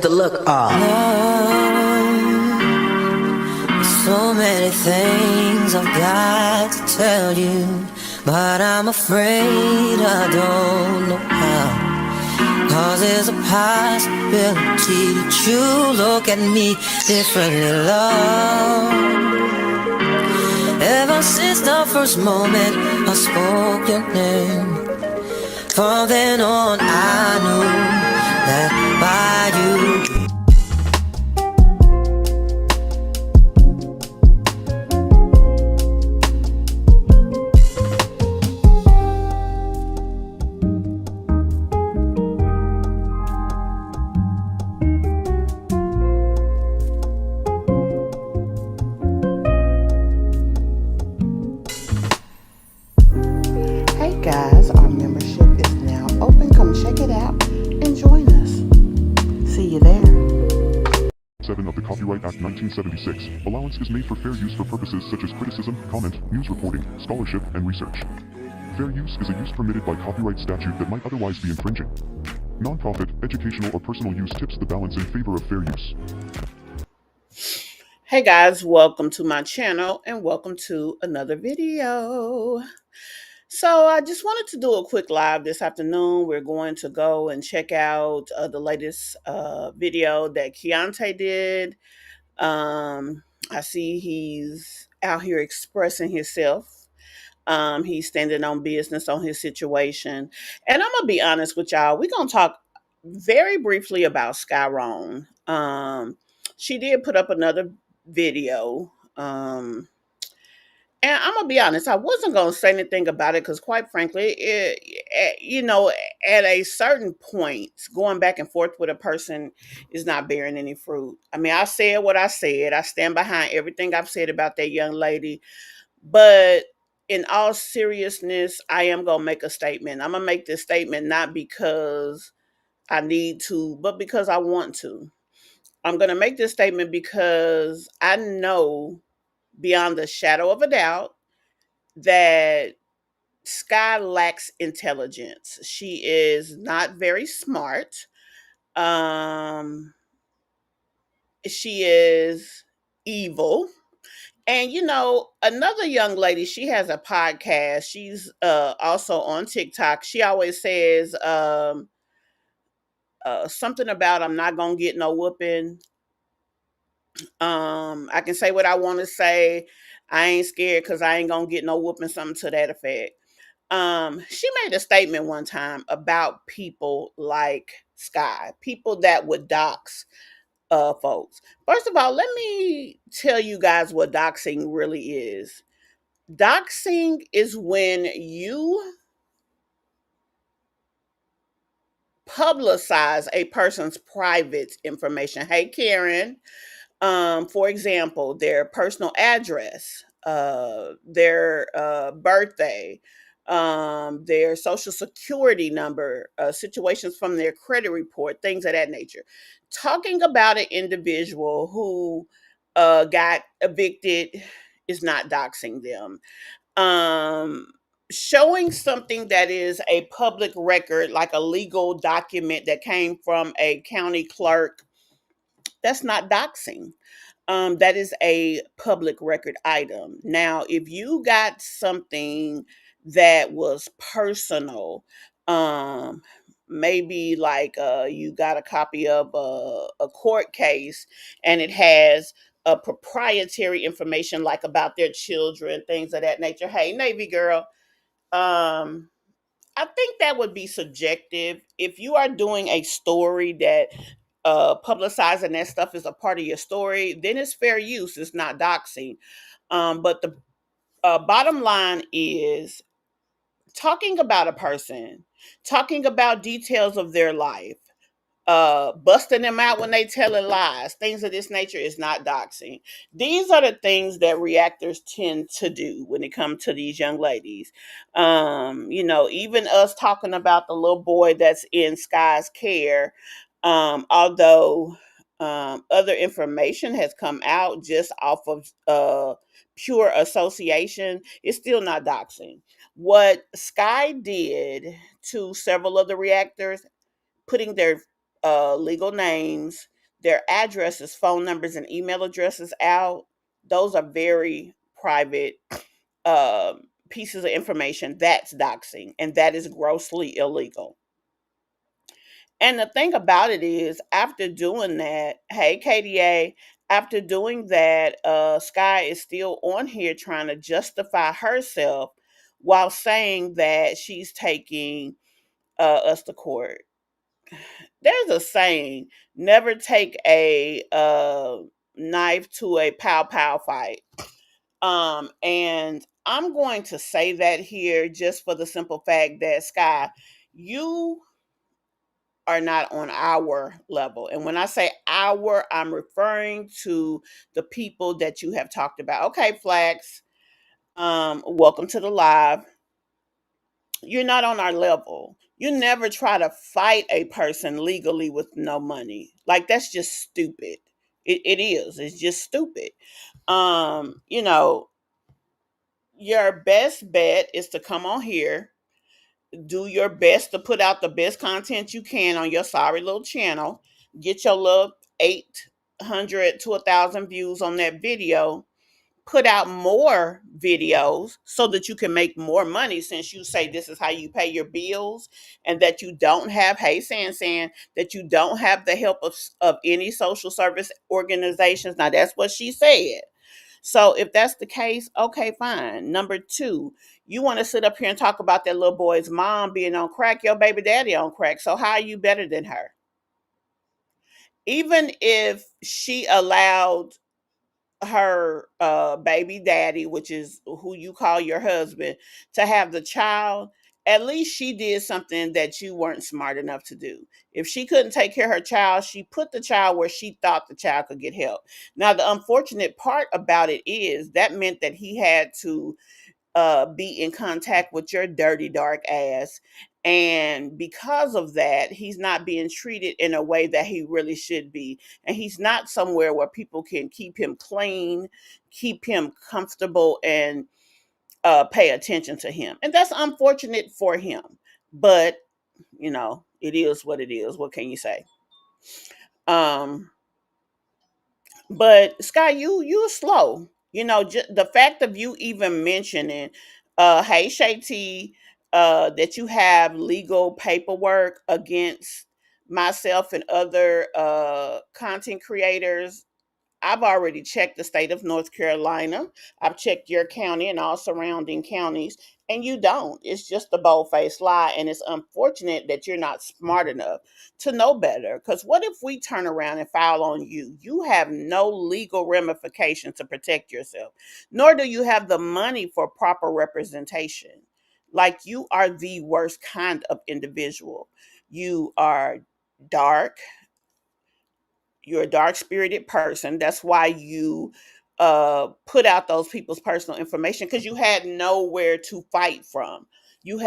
The look so many things I've got to tell you, but I'm afraid I don't know how. Cause there's a possibility that you look at me differently, love. Ever since the first moment I spoke your name, from then on I knew that by you. Hey guys, our membership is now open. Come check it out and join us. See you there. 7 of the Copyright Act 1976. Allowance is made for fair use for purposes such as criticism, comment, news reporting, scholarship, and research. Fair use is a use permitted by copyright statute that might otherwise be infringing. Non-profit, educational, or personal use tips the balance in favor of fair use. Hey guys, welcome to my channel and welcome to another video. So I just wanted to do a quick live this afternoon. We're going to go and check out the latest video that Keyontay did. I see he's out here expressing himself. He's standing on business on his situation. And I'm gonna be honest with y'all. We're gonna talk very briefly about Skye. She did put up another video. And I'm gonna be honest, I wasn't gonna say anything about it because, quite frankly, at a certain point, going back and forth with a person is not bearing any fruit. I mean, I said what I said. I stand behind everything I've said about that young lady. But in all seriousness, I am gonna make a statement. I'm gonna make this statement not because I need to, but because I want to. I'm gonna make this statement because I know beyond the shadow of a doubt that Skye lacks intelligence. She is not very smart. Um, she is evil. And another young lady, she has a podcast. She's also on TikTok. She always says something about I'm not gonna get no whooping. I can say what I want to say. I ain't scared because I ain't gonna get no whooping, something to that effect. She made a statement one time about people like Skye, people that would dox folks. First of all, let me tell you guys what doxing really is. Doxing is when you publicize a person's private information. Hey, Karen. For example, their personal address, their birthday, their social security number, situations from their credit report, things of that nature. Talking about an individual who got evicted is not doxing them. Um, Showing something that is a public record, like a legal document that came from a county clerk, that's not doxing. That is a public record item. Now, if you got something that was personal, um, maybe like you got a copy of a court case and it has a proprietary information like about their children, things of that nature. Hey, Navy girl, um, I think that would be subjective. If you are doing a story that publicizing that stuff is a part of your story, then it's fair use. It's not doxing. But the bottom line is talking about a person, talking about details of their life, busting them out when they telling lies, things of this nature is not doxing. These are the things that reactors tend to do when it comes to these young ladies. Even us talking about the little boy that's in Skye's care, although other information has come out just off of pure association, it's still not doxing. What Skye did to several of the reactors, putting their legal names, their addresses, phone numbers, and email addresses out, those are very private pieces of information. That's doxing, and that is grossly illegal. And the thing about it is, after doing that, hey KDA, after doing that, Skye is still on here trying to justify herself while saying that she's taking us to court. There's a saying: never take a knife to a pow pow fight. And I'm going to say that here just for the simple fact that Skye, you are not on our level. And when I say our, I'm referring to the people that you have talked about. Okay, Flax, welcome to the live. You're not on our level. You never try to fight a person legally with no money. Like, that's just stupid. It is. It's just stupid. You know, your best bet is to come on here, do your best to put out the best content you can on your sorry little channel, get your little 800 to 1,000 views on that video, put out more videos so that you can make more money, since you say this is how you pay your bills, and that you don't have, hey San, that you don't have the help of any social service organizations. Now that's what she said. So if that's the case, okay, fine. Number two, you want to sit up here and talk about that little boy's mom being on crack, your baby daddy on crack. So how are you better than her? Even if she allowed her baby daddy, which is who you call your husband, to have the child, at least she did something that you weren't smart enough to do. If she couldn't take care of her child, she put the child where she thought the child could get help. Now, the unfortunate part about it is that meant that he had to be in contact with your dirty, dark ass. And because of that, he's not being treated in a way that he really should be. And he's not somewhere where people can keep him clean, keep him comfortable, and pay attention to him. And that's unfortunate for him. But, it is what it is. What can you say? Um, But Sky, you slow. The fact of you even mentioning, hey Shay T, that you have legal paperwork against myself and other content creators. I've already checked the state of North Carolina. I've checked your county and all surrounding counties, and you don't. It's just a bold-faced lie, and it's unfortunate that you're not smart enough to know better. Because what if we turn around and file on you? You have no legal ramification to protect yourself, nor do you have the money for proper representation. Like, you are the worst kind of individual. You are dark, you're a dark spirited person. That's why you put out those people's personal information, because you had nowhere to fight from. You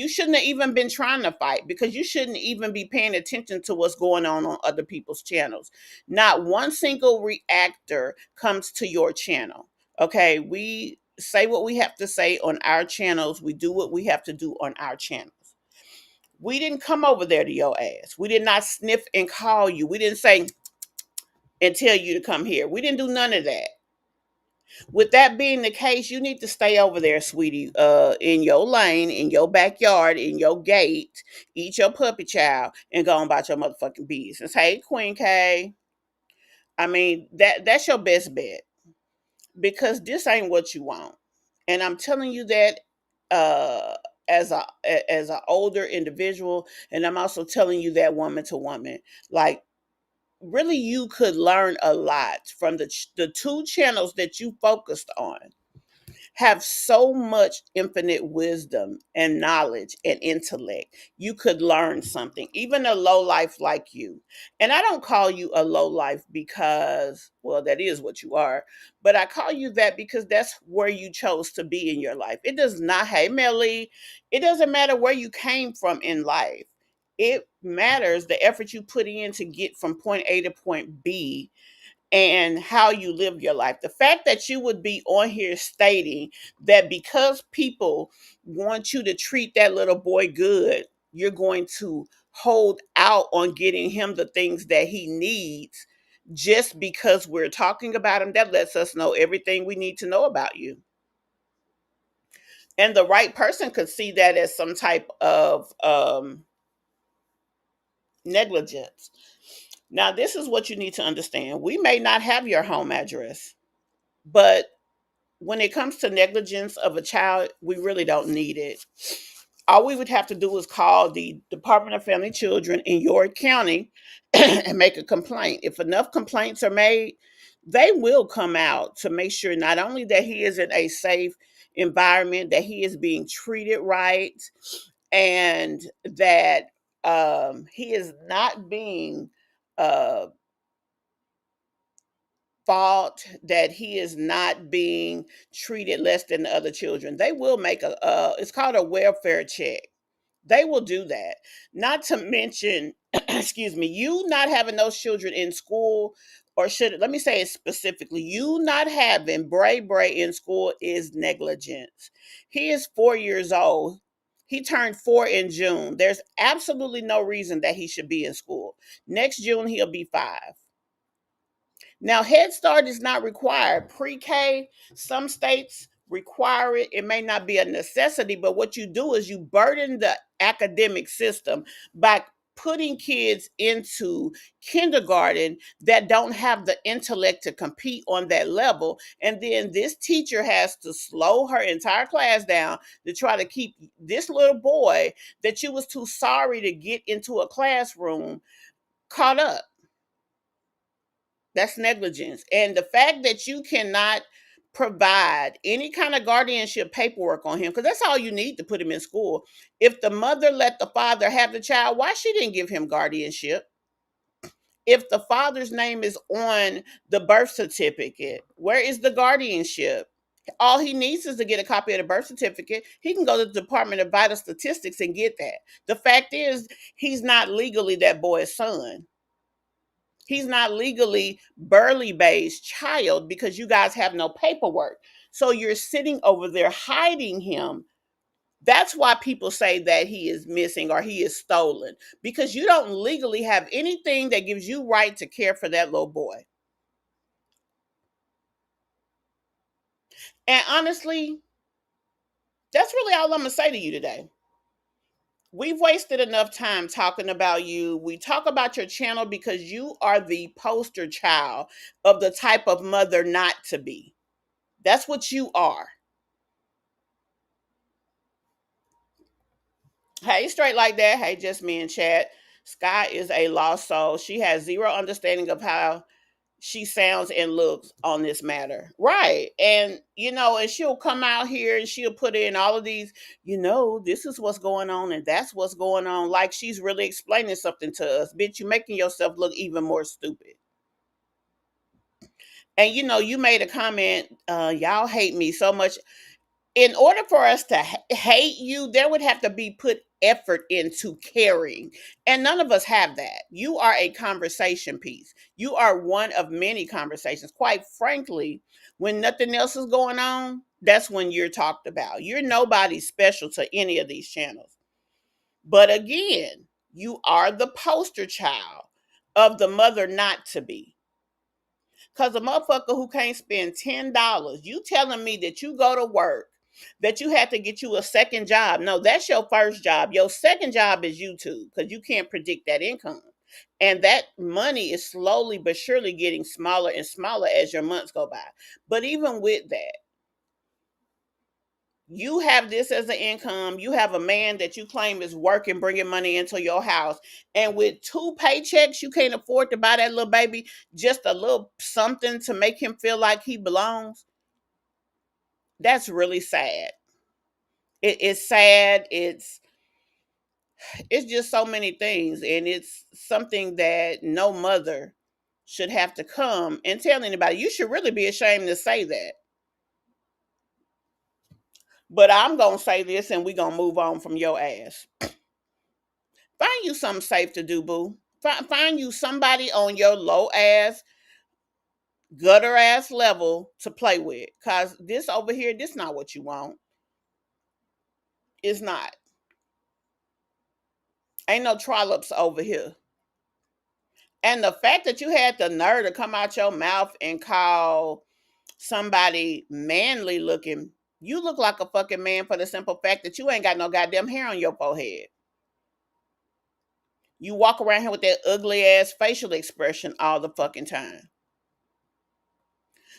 shouldn't have even been trying to fight, because you shouldn't even be paying attention to what's going on other people's channels. Not one single reactor comes to your channel. Okay, we say what we have to say on our channels. We do what we have to do on our channels. We didn't come over there to your ass. We did not sniff and call you. We didn't say and tell you to come here. We didn't do none of that. With that being the case, you need to stay over there, sweetie, in your lane, in your backyard, in your gate, eat your puppy child, and go on about your motherfucking business. Hey, Queen K. I mean, that's your best bet, because this ain't what you want. And I'm telling you that uh as a older individual, and I'm also telling you that woman to woman. Like, really, you could learn a lot from the two channels that you focused on. Have so much infinite wisdom and knowledge and intellect. You could learn something, even a low life like you. And I don't call you a low life because, well, that is what you are, but I call you that because that's where you chose to be in your life. It does not, hey Melly, it doesn't matter where you came from in life. It matters the effort you put in to get from point A to point B, and how you live your life. The fact that you would be on here stating that because people want you to treat that little boy good, you're going to hold out on getting him the things that he needs just because we're talking about him. That lets us know everything we need to know about you. And the right person could see that as some type of negligence. Now, this is what you need to understand. We may not have your home address, but when it comes to negligence of a child, we really don't need it. All we would have to do is call the Department of Family and Children in York County and make a complaint. If enough complaints are made, they will come out to make sure not only that he is in a safe environment, that he is being treated right, and that he is not being uh, fault, that he is not being treated less than the other children. They will make it's called a welfare check. They will do that. Not to mention, excuse me, you not having those children in school, or should, let me say it specifically, you not having Bray in school is negligence. He is 4 years old. He turned 4 in June. There's absolutely no reason that he should be in school. Next June, he'll be 5. Now, Head Start is not required. Pre-K, some states require it. It may not be a necessity, but what you do is you burden the academic system by putting kids into kindergarten that don't have the intellect to compete on that level. And then this teacher has to slow her entire class down to try to keep this little boy that you was too sorry to get into a classroom caught up. That's negligence. And the fact that you cannot provide any kind of guardianship paperwork on him, because that's all you need to put him in school. If the mother let the father have the child, why she didn't give him guardianship? If the father's name is on the birth certificate, where is the guardianship? All he needs is to get a copy of the birth certificate. He can go to the Department of Vital Statistics and get that. The fact is, he's not legally that boy's son. He's not legally Burley Bay's child because you guys have no paperwork. So you're sitting over there hiding him. That's why people say that he is missing or he is stolen, because you don't legally have anything that gives you right to care for that little boy. And honestly, that's really all I'm going to say to you today. We've wasted enough time talking about you. We talk about your channel because you are the poster child of the type of mother not to be. That's what you are. Hey, straight like that. Hey, just me in chat. Skye is a lost soul. She has zero understanding of how she sounds and looks on this matter. Right. And, and she'll come out here and she'll put in all of these, this is what's going on and that's what's going on. Like she's really explaining something to us. Bitch, you making yourself look even more stupid. And, you made a comment, y'all hate me so much. In order for us to hate you, there would have to be put effort into caring. And none of us have that. You are a conversation piece. You are one of many conversations. Quite frankly, when nothing else is going on, that's when you're talked about. You're nobody special to any of these channels. But again, you are the poster child of the mother not to be. Because a motherfucker who can't spend $10, you telling me that you go to work, that you had to get you a second job. No, that's your first job. Your second job is YouTube because you can't predict that income. And that money is slowly but surely getting smaller and smaller as your months go by. But even with that, you have this as an income. You have a man that you claim is working, bringing money into your house. And with 2 paychecks, you can't afford to buy that little baby just a little something to make him feel like he belongs. That's really sad. It's sad. It's just so many things. And it's something that no mother should have to come and tell anybody. You should really be ashamed to say that. But I'm going to say this and we're going to move on from your ass. Find you something safe to do, boo. Find you somebody on your low ass, gutter ass level to play with. Cause this over here, this not what you want. It's not. Ain't no trollops over here. And the fact that you had the nerve to come out your mouth and call somebody manly looking, you look like a fucking man for the simple fact that you ain't got no goddamn hair on your forehead. You walk around here with that ugly ass facial expression all the fucking time.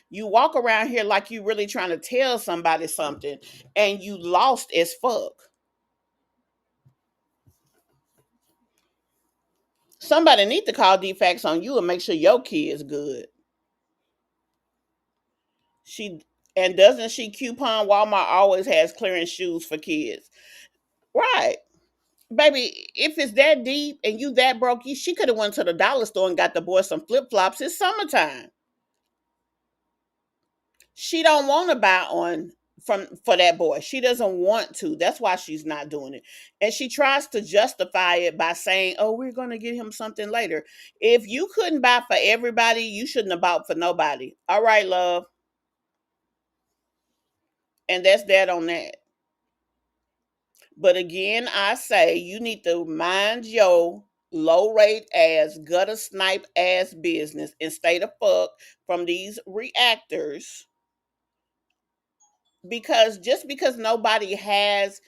You walk around here like you really trying to tell somebody something and you lost as fuck. Somebody need to call defects on you and make sure your kid's good. She and doesn't she coupon Walmart always has clearance shoes for kids. Right. Baby, if it's that deep and you that broke, she could have went to the dollar store and got the boy some flip-flops. It's summertime. She don't want to buy on from for that boy. She doesn't want to. That's why she's not doing it. And she tries to justify it by saying, "Oh, we're going to get him something later." If you couldn't buy for everybody, you shouldn't have bought for nobody. All right, love. And that's that on that. But again, I say you need to mind your low rate ass, gutter snipe ass business and stay the fuck from these reactors. Because just because nobody has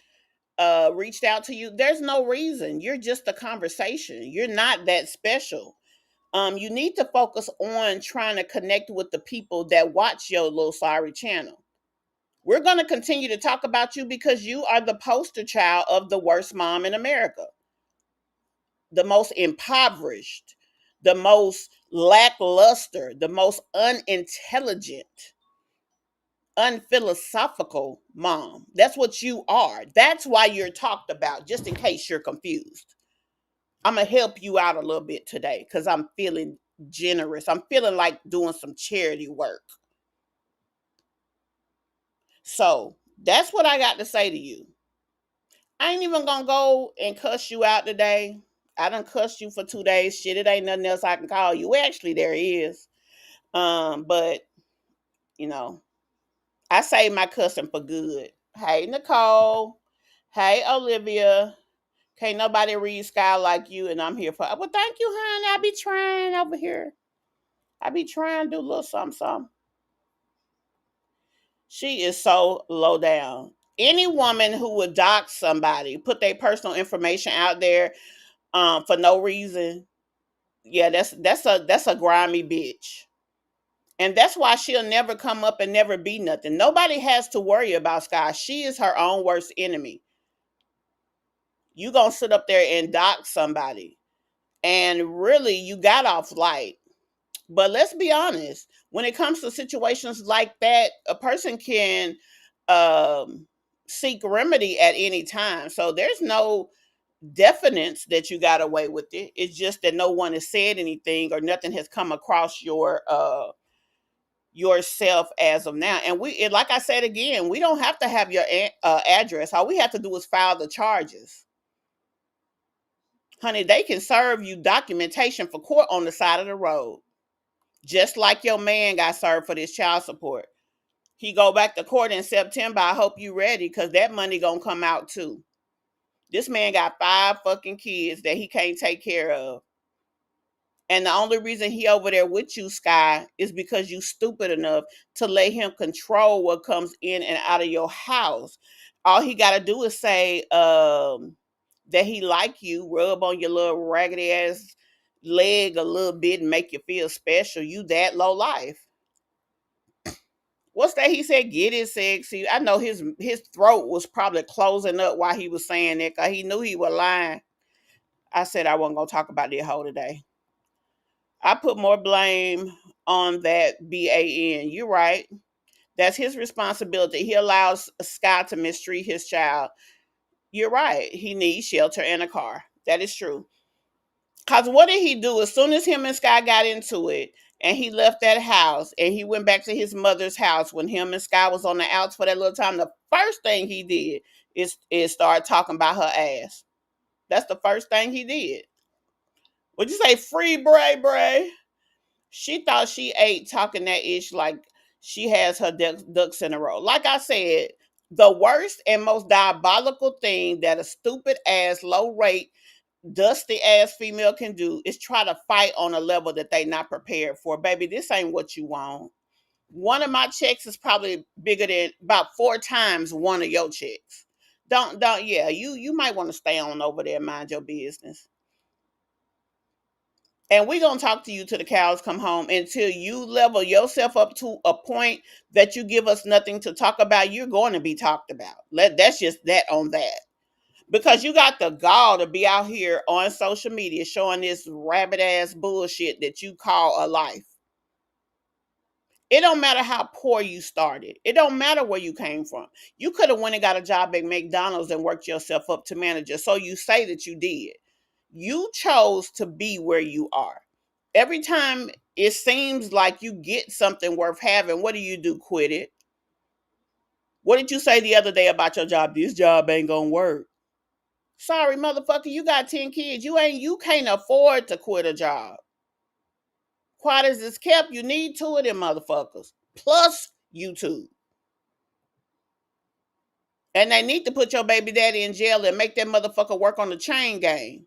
reached out to you, there's no reason. You're just a conversation. You're not that special. You need to focus on trying to connect with the people that watch your little sorry channel. We're going to continue to talk about you because you are the poster child of the worst mom in America, the most impoverished, the most lackluster, the most unintelligent, unphilosophical mom. That's what you are. That's why you're talked about, just in case you're confused. I'm going to help you out a little bit today because I'm feeling generous. I'm feeling like doing some charity work. So that's what I got to say to you. I ain't even going to go and cuss you out today. I done cussed you for 2 days. Shit, it ain't nothing else I can call you. Well, actually, there is. But, you know, I saved my cussing for good. Hey, Nicole. Hey, Olivia. Can't nobody read Skye like you, and I'm here for. Well, thank you, honey. I be trying over here. I be trying to do a little something, something. She is so low down. Any woman who would dox somebody, put their personal information out there for no reason, yeah, that's a grimy bitch. And that's why she'll never come up and never be nothing. Nobody has to worry about Skye. She is her own worst enemy. You gonna sit up there and dox somebody. And really you got off light. But let's be honest, when it comes to situations like that, a person can seek remedy at any time. So there's no definite that you got away with it. It's just that no one has said anything or nothing has come across yourself as of now. And like I said again, we don't have to have your address. All we have to do is file the charges. Honey, they can serve you documentation for court on the side of the road. Just like your man got served for this child support. He go back to court in September. I hope you ready because that money gonna come out too. This man got 5 fucking kids that he can't take care of. And the only reason he over there with you, Skye, is because you stupid enough to let him control what comes in and out of your house. All he got to do is say that he like you, rub on your little raggedy ass leg a little bit and make you feel special. You that low life. What's that he said? Get it sexy. I know his throat was probably closing up while he was saying that because he knew he was lying. I said I wasn't going to talk about that whole today. I put more blame on that BAN. You're right. That's his responsibility. He allows Skye to mistreat his child. You're right. He needs shelter and a car. That is true. Because what did he do as soon as him and Skye got into it and he left that house and he went back to his mother's house when him and Skye was on the outs for that little time? The first thing he did is start talking about her ass. That's the first thing he did. Would you say free Bray Bray? She thought she ate talking that ish like she has her ducks in a row. Like I said, the worst and most diabolical thing that a stupid ass low rate dusty ass female can do is try to fight on a level that they not prepared for. Baby, this ain't what you want. One of my checks is probably bigger than about 4 times one of your checks. Don't yeah, you might want to stay on over there and mind your business. And we're gonna talk to you till the cows come home until you level yourself up to a point that you give us nothing to talk about. You're going to be talked about. That's just that on that. Because you got the gall to be out here on social media showing this rabbit ass bullshit that you call a life. It don't matter how poor you started. It don't matter where you came from. You could have went and got a job at McDonald's and worked yourself up to manager. So you say that you did. You chose to be where you are. Every time it seems like you get something worth having, what do? Quit it. What did you say the other day about your job? This job ain't gonna work. Sorry, motherfucker, you got 10 kids. You can't afford to quit a job. Quiet as it's kept, you need 2 of them motherfuckers. Plus YouTube. And they need to put your baby daddy in jail and make that motherfucker work on the chain gang.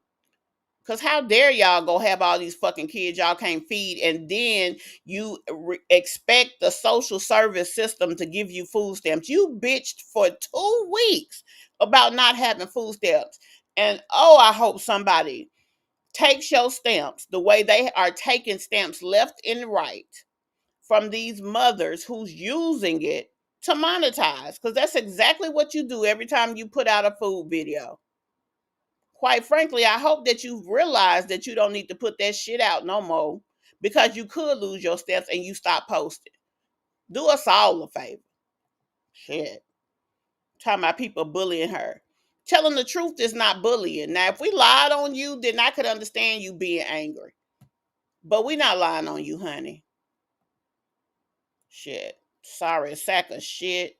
Because how dare y'all go have all these fucking kids y'all can't feed, and then you expect the social service system to give you food stamps. You bitched for 2 weeks about not having food stamps. And oh, I hope somebody takes your stamps the way they are taking stamps left and right from these mothers who's using it to monetize. Because that's exactly what you do every time you put out a food video. Quite frankly, I hope that you've realized that you don't need to put that shit out no more, because you could lose your steps and you stop posting. Do us all a favor. Shit. Talking about people bullying her. Telling the truth is not bullying. Now, if we lied on you, then I could understand you being angry. But we not lying on you, honey. Shit. Sorry, sack of shit.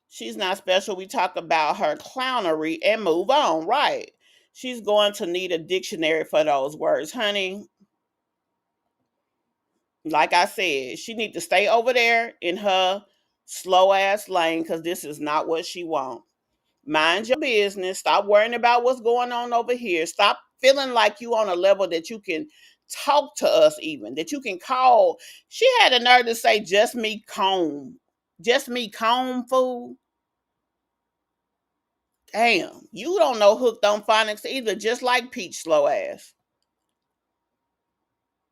She's not special. We talk about her clownery and move on, right? She's going to need a dictionary for those words, honey. Like I said, she need to stay over there in her slow ass lane, because this is not what she want. Mind your business. Stop worrying about what's going on over here. Stop feeling like you on a level that you can talk to us, even that you can call. She had a nerve to say, just me comb. Just me comb, fool. Damn, you don't know hooked on phonics either, just like Peach slow ass.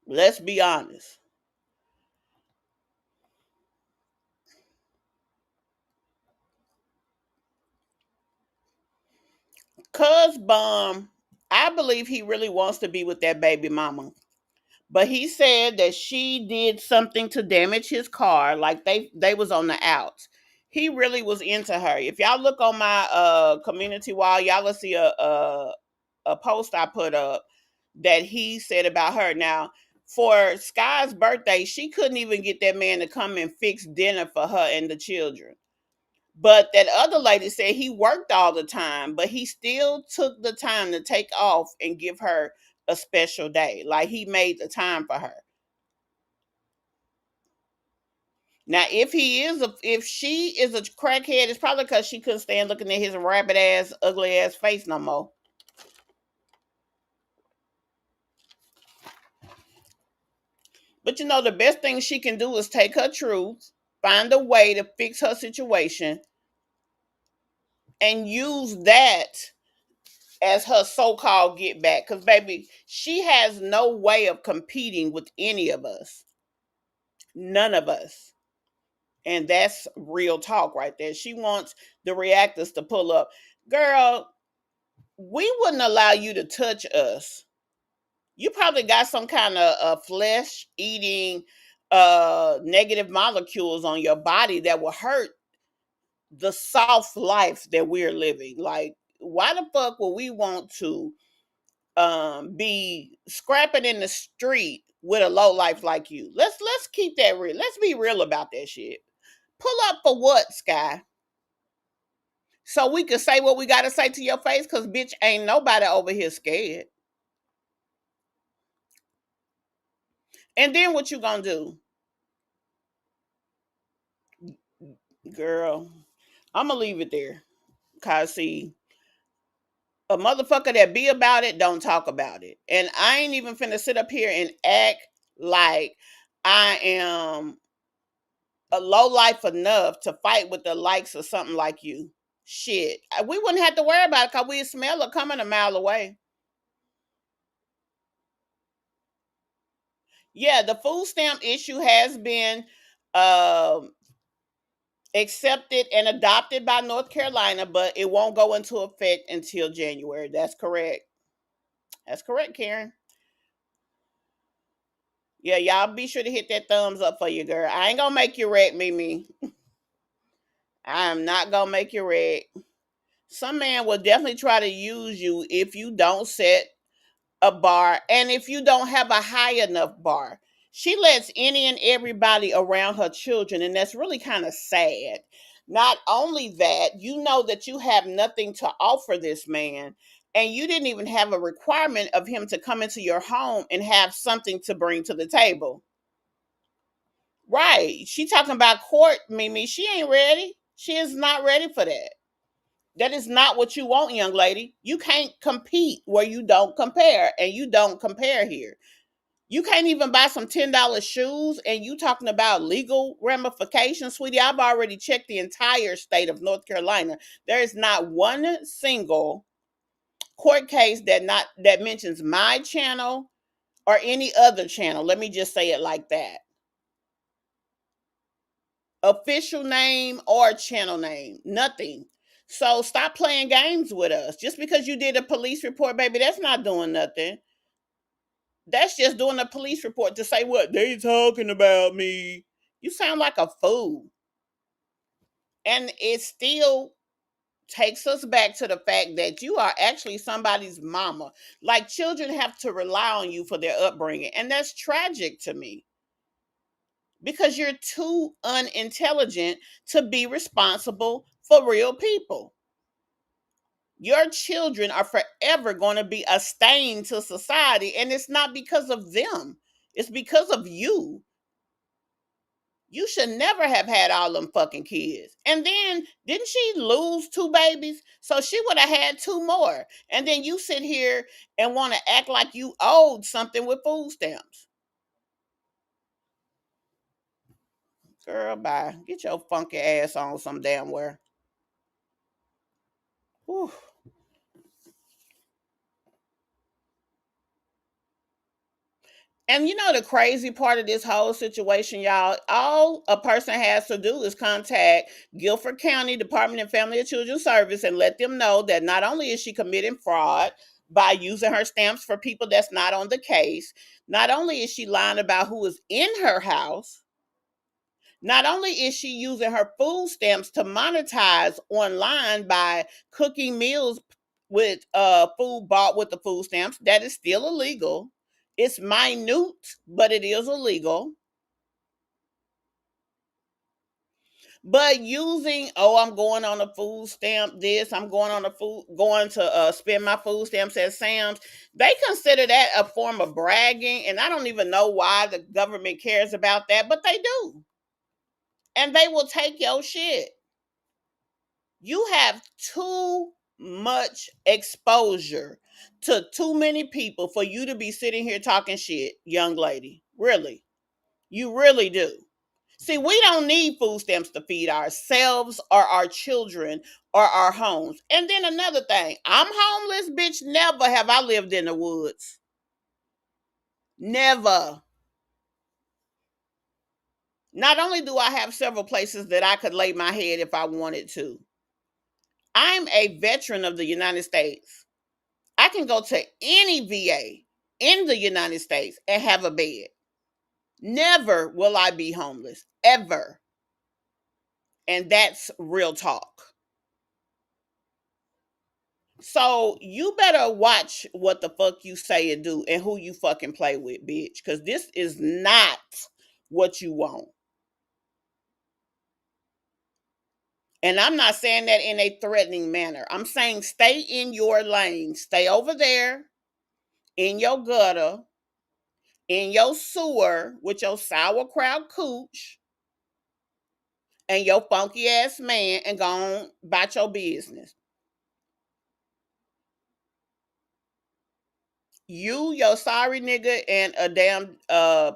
Let's be honest. Cuz Bum, I believe he really wants to be with that baby mama. But he said that she did something to damage his car, like they was on the outs. He really was into her. If y'all look on my community wall, y'all will see a post I put up that he said about her. Now, for Skye's birthday, she couldn't even get that man to come and fix dinner for her and the children. But that other lady said he worked all the time, but he still took the time to take off and give her a special day. Like he made the time for her. Now, if she is a crackhead, it's probably because she couldn't stand looking at his rabbit ass, ugly ass face no more. But the best thing she can do is take her truth, find a way to fix her situation, and use that as her so-called get back. Because, baby, she has no way of competing with any of us. None of us. And that's real talk right there. She wants the reactors to pull up. Girl, we wouldn't allow you to touch us. You probably got some kind of flesh eating negative molecules on your body that will hurt the soft life that we're living. Like, why the fuck would we want to be scrapping in the street with a low life like you? Let's keep that real. Let's be real about that shit. Pull up for what, Skye? So we can say what we gotta say to your face, cause bitch, ain't nobody over here scared. And then what you gonna do? Girl, I'm gonna leave it there. Cause see, A motherfucker that be about it don't talk about it. And I ain't even finna sit up here and act like I am a low life enough to fight with the likes of something like you. Shit. We wouldn't have to worry about it because we'd smell it coming a mile away. Yeah, the food stamp issue has been um accepted and adopted by North Carolina, but it won't go into effect until January. That's correct. That's correct, Karen. Yeah, y'all be sure to hit that thumbs up for you, girl. I ain't gonna make you wreck, Mimi. I am not gonna make you wreck. Some man will definitely try to use you if you don't set a bar and if you don't have a high enough bar. She lets any and everybody around her children, and that's really kind of sad. Not only that, you know that you have nothing to offer this man, and you didn't even have a requirement of him to come into your home and have something to bring to the table. Right. She talking about court, Mimi. She ain't ready. She is not ready for that. That is not what you want, young lady. You can't compete where you don't compare, and you don't compare here. You can't even buy some $10 shoes, and you talking about legal ramifications, sweetie. I've already checked the entire state of North Carolina. There is not one single court case that mentions my channel or any other channel. Let me just say it like that. Official name or channel name, nothing. So stop playing games with us. Just because you did a police report, baby, that's not doing nothing. That's just doing a police report to say what they talking about me. You sound like a fool. And it still takes us back to the fact that you are actually somebody's mama. Like children have to rely on you for their upbringing. And that's tragic to me because you're too unintelligent to be responsible for real people. Your children are forever going to be a stain to society, and it's not because of them, it's because of you. You should never have had all them fucking kids. And then didn't she lose two babies? So she would have had two more. And then you sit here and want to act like you owed something with food stamps. Girl, bye. Get your funky ass on some damn where. Whew. And you know the crazy part of this whole situation, y'all? All a person has to do is contact Guilford County Department of Family and Children Service and let them know that not only is she committing fraud by using her stamps for people that's not on the case, not only is she lying about who is in her house, not only is she using her food stamps to monetize online by cooking meals with food bought with the food stamps, that is still illegal. It's minute, but it is illegal. But using, oh, I'm going on a food stamp this, I'm going on a food, going to spend my food stamps at Sam's. They consider that a form of bragging, and I don't even know why the government cares about that, but they do. And they will take your shit. You have too much exposure to too many people for you to be sitting here talking shit, young lady. Really. You really do. See, we don't need food stamps to feed ourselves or our children or our homes. And then another thing, I'm homeless, bitch. Never have I lived in the woods. Never. Not only do I have several places that I could lay my head if I wanted to, I'm a veteran of the United States. I can go to any VA in the United States and have a bed. Never will I be homeless, ever. And that's real talk. So you better watch what the fuck you say and do and who you fucking play with, bitch. Because this is not what you want. And I'm not saying that in a threatening manner. I'm saying stay in your lane. Stay over there in your gutter, in your sewer with your sauerkraut cooch and your funky ass man and go on about your business. You, your sorry nigga, and a damn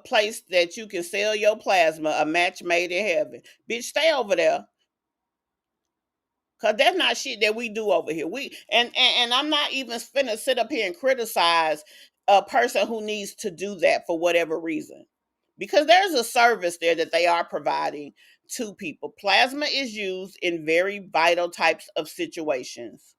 place that you can sell your plasma, a match made in heaven. Bitch, stay over there. Cause that's not shit that we do over here. And I'm not even finna sit up here and criticize a person who needs to do that for whatever reason. Because there's a service there that they are providing to people. Plasma is used in very vital types of situations.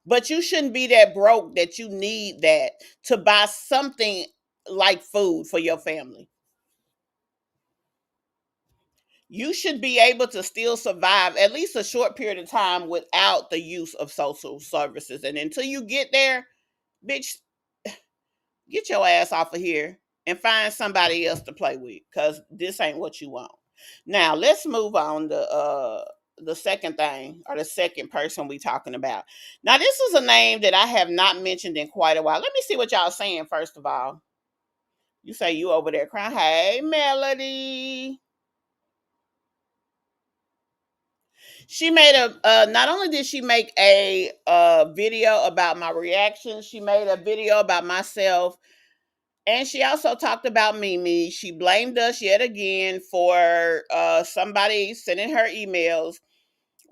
But you shouldn't be that broke that you need that to buy something like food for your family. You should be able to still survive at least a short period of time without the use of social services. And until you get there, bitch, get your ass off of here and find somebody else to play with, because this ain't what you want. Now let's move on to the second thing, or the second person we talking about. Now this is a name that I have not mentioned in quite a while. Let me see what y'all saying first of all. You say you over there crying. Hey, Melody. She made not only did she make a video about my reaction, she made a video about myself, and she also talked about Mimi. She blamed us yet again for somebody sending her emails,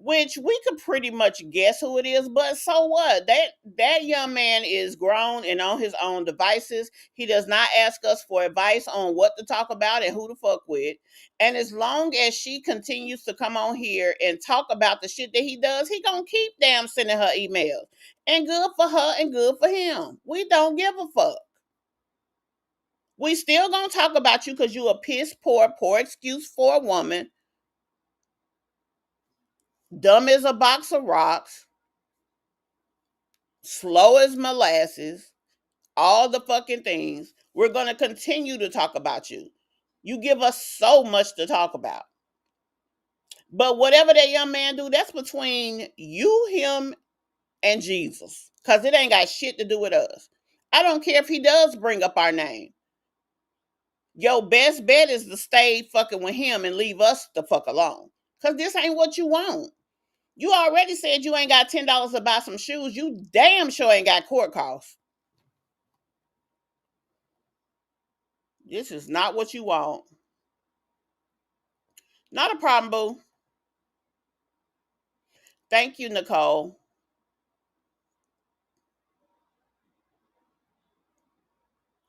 which we could pretty much guess who it is, but so what? That young man is grown and on his own devices. He does not ask us for advice on what to talk about and who to fuck with. And as long as she continues to come on here and talk about the shit that he does, he gonna keep damn sending her emails. And good for her and good for him. We don't give a fuck. We still gonna talk about you because you a piss poor excuse for a woman, dumb as a box of rocks, slow as molasses, all the fucking things. We're going to continue to talk about you. You give us so much to talk about. But whatever that young man do, that's between you, him, and Jesus. Because it ain't got shit to do with us. I don't care if he does bring up our name. Your best bet is to stay fucking with him and leave us the fuck alone. Because this ain't what you want. You already said you ain't got $10 to buy some shoes. You damn sure ain't got court costs. This is not what you want. Not a problem, boo. Thank you, Nicole.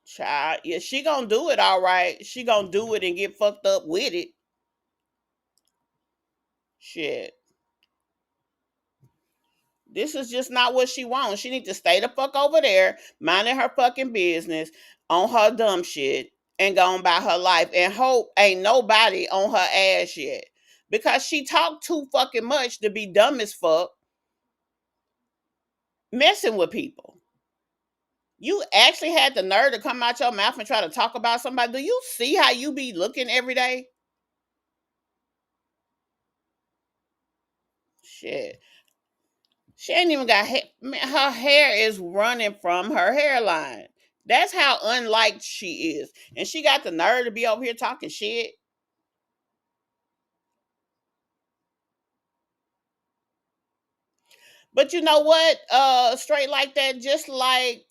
Child, yeah, she gonna do it all right. She gonna do it and get fucked up with it. Shit. This is just not what she wants. She need to stay the fuck over there, minding her fucking business on her dumb shit and go on by her life and hope ain't nobody on her ass yet. Because she talked too fucking much to be dumb as fuck messing with people. You actually had the nerve to come out your mouth and try to talk about somebody. Do you see how you be looking every day? Shit. She ain't even got hair. Her hair is running from her hairline. That's how unliked she is. And she got the nerve to be over here talking shit. But you know what? Straight like that, just like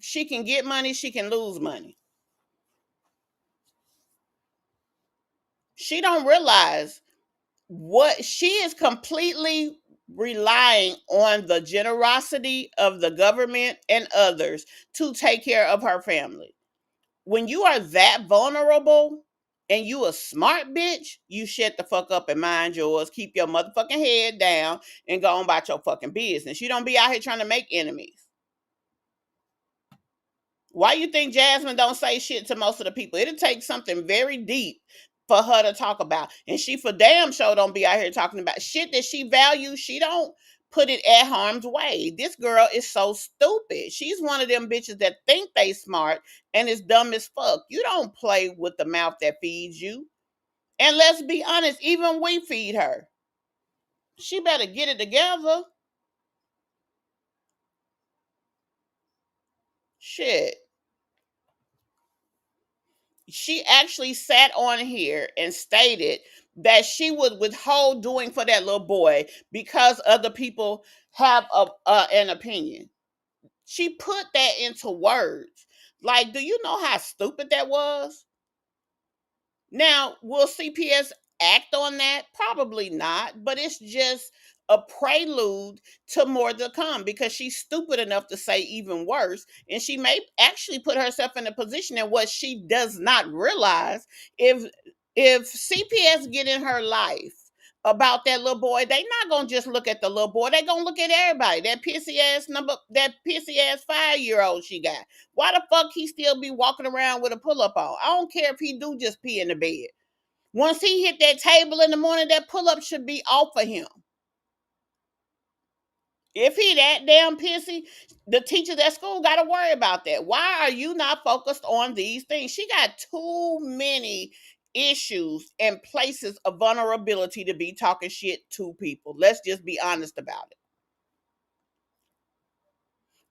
she can get money, she can lose money. She don't realize what she is completely relying on the generosity of the government and others to take care of her family. When you are that vulnerable and you a smart bitch, you shut the fuck up and mind yours. Keep your motherfucking head down and go on about your fucking business. You don't be out here trying to make enemies. Why you think Jasmine don't say shit to most of the people? It'll take something very deep for her to talk about. And she for damn sure don't be out here talking about shit that she values. She don't put it at harm's way. This girl is so stupid. She's one of them bitches that think they smart and is dumb as fuck. You don't play with the mouth that feeds you. And let's be honest, even we feed her. She better get it together. Shit. She actually sat on here and stated that she would withhold doing for that little boy because other people have an opinion. She put that into words. Like, do you know how stupid that was? Now, will CPS act on that? Probably not, but it's just a prelude to more to come because she's stupid enough to say even worse. And she may actually put herself in a position in what she does not realize. If CPS get in her life about that little boy, they not gonna just look at the little boy, they gonna look at everybody. That pissy ass 5-year-old she got. Why the fuck he still be walking around with a pull-up on? I don't care if he do just pee in the bed. Once he hit that table in the morning, that pull-up should be off of him. If he that damn pissy, the teachers at school got to worry about that. Why are you not focused on these things? She got too many issues and places of vulnerability to be talking shit to people. Let's just be honest about it.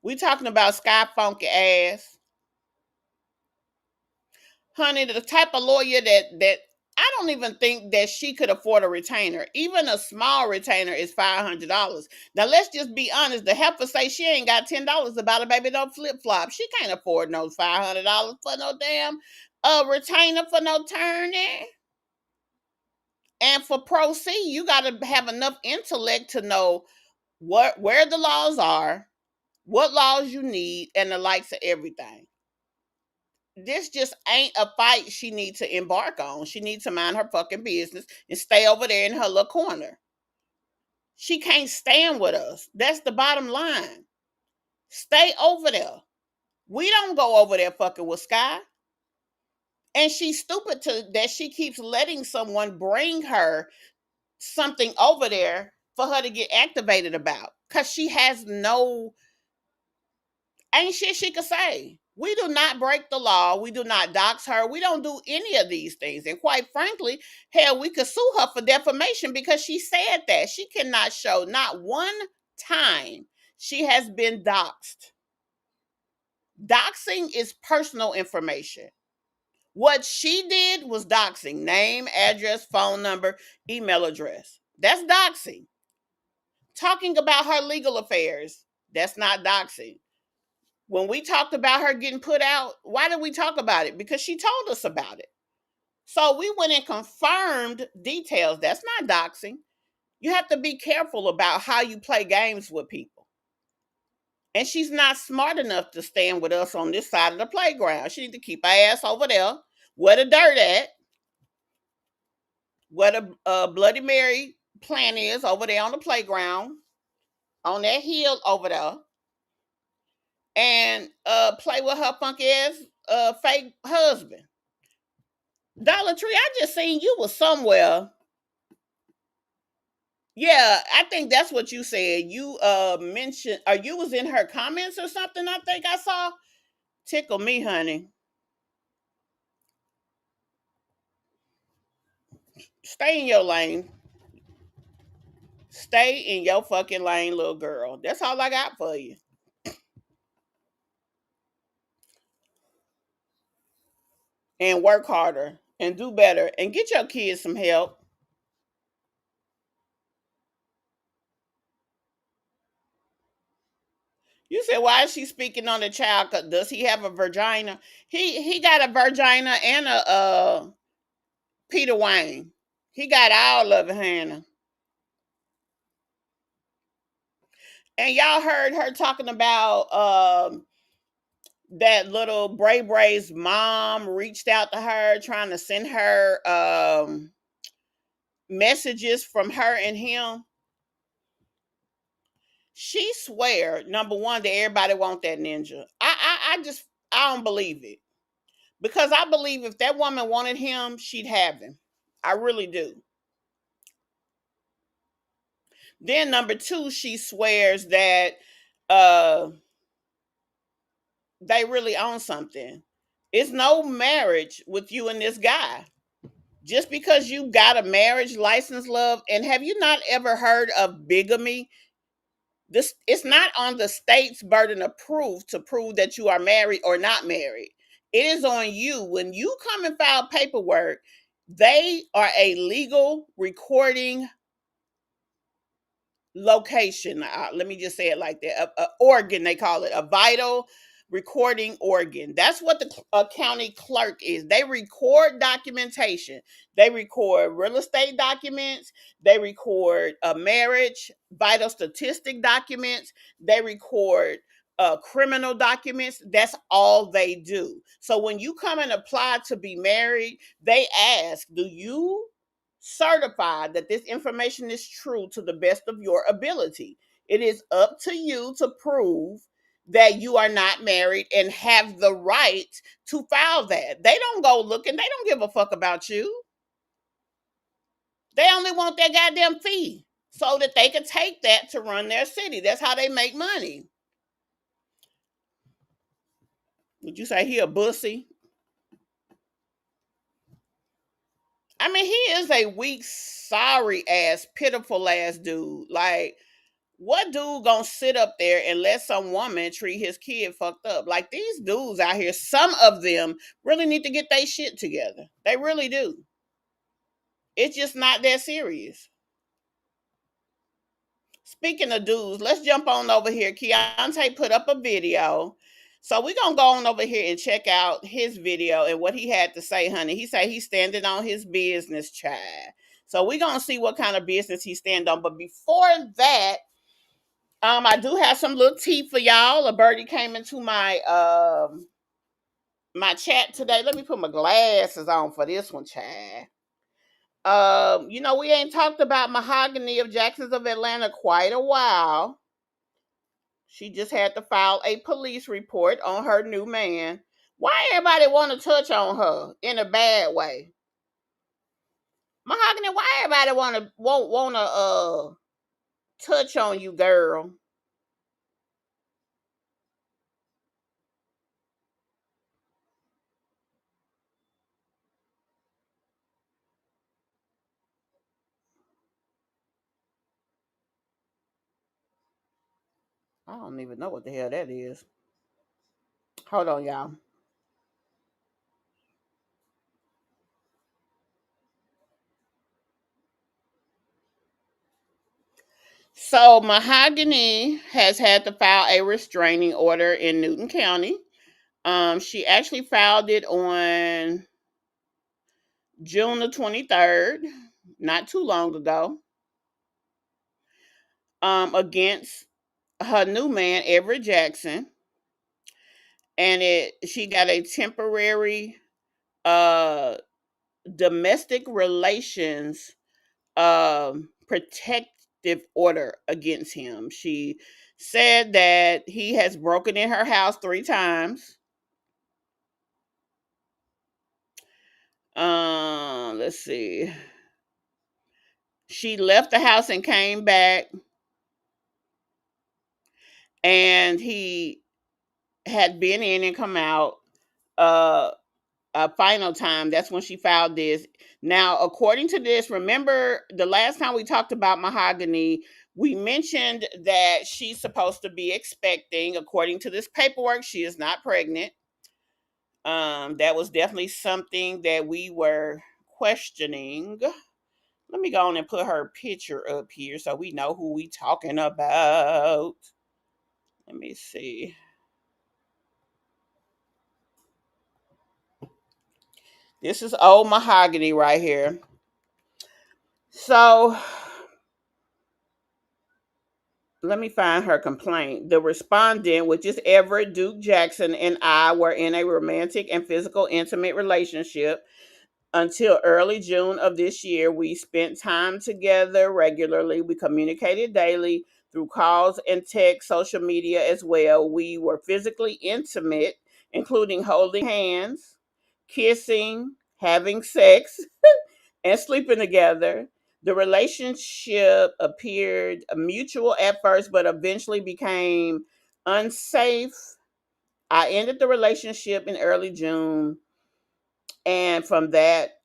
We talking about Skye funky ass. Honey, the type of lawyer that I don't even think that she could afford a retainer. Even a small retainer is $500. Now let's just be honest. The heifer say she ain't got $10 about a baby no flip flop. She can't afford no $500 for no damn retainer for no attorney. And for proceed, you got to have enough intellect to know where the laws are, what laws you need, and the likes of everything. This just ain't a fight she needs to embark on. She needs to mind her fucking business and stay over there in her little corner. She can't stand with us. That's the bottom line. Stay over there. We don't go over there fucking with Skye. And she's stupid to that she keeps letting someone bring her something over there for her to get activated about. Cause she has no ain't shit she could say. We do not break the law. We do not dox her. We don't do any of these things. And quite frankly, hell, we could sue her for defamation because she said that. She cannot show not one time she has been doxed. Doxing is personal information. What she did was doxing. Name, address, phone number, email address. That's doxing. Talking about her legal affairs, that's not doxing. When we talked about her getting put out, why did we talk about it? Because she told us about it. So we went and confirmed details. That's not doxing. You have to be careful about how you play games with people. And she's not smart enough to stand with us on this side of the playground. She needs to keep her ass over there where the dirt at, where the Bloody Mary plant is over there on the playground, on that hill over there, and play with her funky ass fake husband. Dollar Tree, I just seen you was somewhere. Yeah, I think that's what you said. You mentioned or you was in her comments or something, I think I saw. Tickle me, honey. Stay in your lane. Stay in your fucking lane, little girl. That's all I got for you. And work harder and do better and get your kids some help. You said, why is she speaking on the child? Does he have a vagina? He got a vagina and a Peter Wayne. He got all of it, Hannah. And y'all heard her talking about that little Bray Bray's mom reached out to her trying to send her messages from her and him. She swear, number one, that everybody want that ninja. I don't believe it. Because I believe if that woman wanted him, she'd have him. I really do. Then number two, she swears that uh they really own something. It's no marriage with you and this guy. Just because you got a marriage license, love, and have you not ever heard of bigamy? This it's not on the state's burden of proof to prove that you are married or not married. It is on you. When you come and file paperwork, they are a legal recording location. Let me just say it like that. A organ, they call it a vital recording organ. That's what the county clerk is. They record documentation. They record real estate documents. They record a marriage, vital statistic documents. They record criminal documents. That's all they do. So when you come and apply to be married, they ask, do you certify that this information is true to the best of your ability? It is up to you to prove that you are not married and have the right to file that. They don't go looking, they don't give a fuck about you. They only want that goddamn fee so that they can take that to run their city. That's how they make money. Would you say he a bussy? I mean, he is a weak, sorry ass, pitiful ass dude. Like, what dude gonna sit up there and let some woman treat his kid fucked up? Like, these dudes out here, some of them really need to get their shit together. They really do. It's just not that serious. Speaking of dudes, let's jump on over here. Keyontay put up a video. So we're gonna go on over here and check out his video and what he had to say, honey. He said he's standing on his business, child. So we're gonna see what kind of business he stand on. But before that, I do have some little tea for y'all. A birdie came into my chat today. Let me put my glasses on for this one, child. We ain't talked about Mahogany of Jacksons of Atlanta quite a while. She just had to file a police report on her new man. Why everybody want to touch on her in a bad way? Mahogany, why everybody wanna touch on you, girl? I don't even know what the hell that is. Hold on, y'all. So Mahogany has had to file a restraining order in Newton County. She actually filed it on June the 23rd, not too long ago, against her new man, Everett Jackson. And she got a temporary uh domestic relations protective order against him. She said that he has broken in her house 3 times. Let's see. She left the house and came back, and he had been in and come out uh a final time. That's when she filed this. Now, according to this, remember the last time we talked about Mahogany, we mentioned that she's supposed to be expecting. According to this paperwork, she is not pregnant. That was definitely something that we were questioning. Let me go on and put her picture up here so we know who we talking about. Let me see. This is old Mahogany right here. So let me find her complaint. The respondent, which is Everett Duke Jackson, and I were in a romantic and physical intimate relationship until early June of this year. We spent time together regularly. We communicated daily through calls and text, social media as well. We were physically intimate, including holding hands, kissing, having sex, and sleeping together. The relationship appeared mutual at first, but eventually became unsafe. I ended the relationship in early June, and from that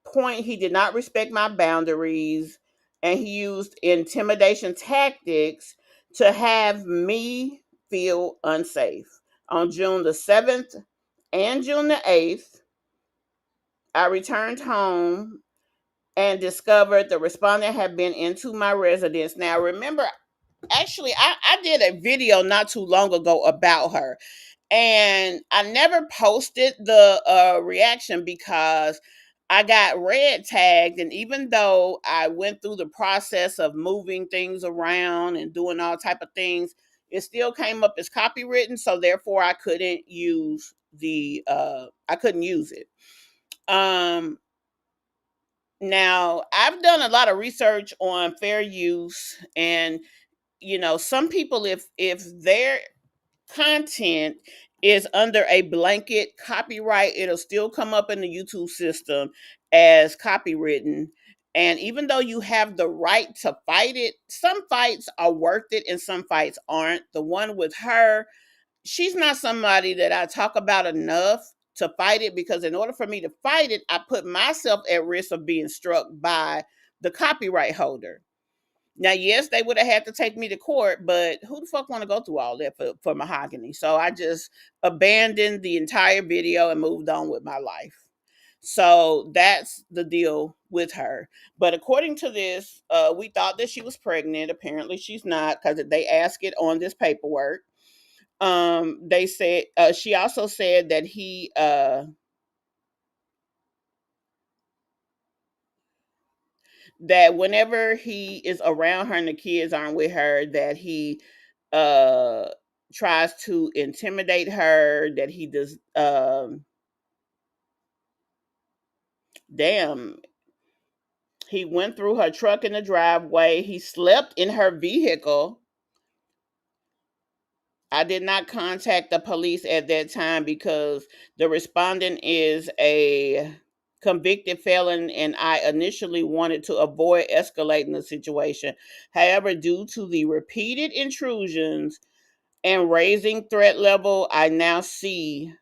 point, he did not respect my boundaries, and he used intimidation tactics to have me feel unsafe. On June the 7th and June the 8th, I returned home and discovered the respondent had been into my residence. Now, remember, actually, I did a video not too long ago about her, and I never posted the reaction because I got red tagged. And even though I went through the process of moving things around and doing all type of things, it still came up as copywritten. So therefore, I couldn't use it. Um, Now, I've done a lot of research on fair use, and some people, if their content is under a blanket copyright, it'll still come up in the YouTube system as copywritten. And even though you have the right to fight it, some fights are worth it and some fights aren't. The one with her, she's not somebody that I talk about enough to fight it, because in order for me to fight it, I put myself at risk of being struck by the copyright holder. Now, yes, they would have had to take me to court, but who the fuck want to go through all that for mahogany? So I just abandoned the entire video and moved on with my life. So that's the deal with her. But according to this, we thought that she was pregnant. Apparently, she's not, because they ask it on this paperwork. They said she also said that that whenever he is around her and the kids aren't with her, that he uh tries to intimidate her, that he does damn, he went through her truck in the driveway, he slept in her vehicle. I did not contact the police at that time because the respondent is a convicted felon, and I initially wanted to avoid escalating the situation. However, due to the repeated intrusions and raising threat level, I now see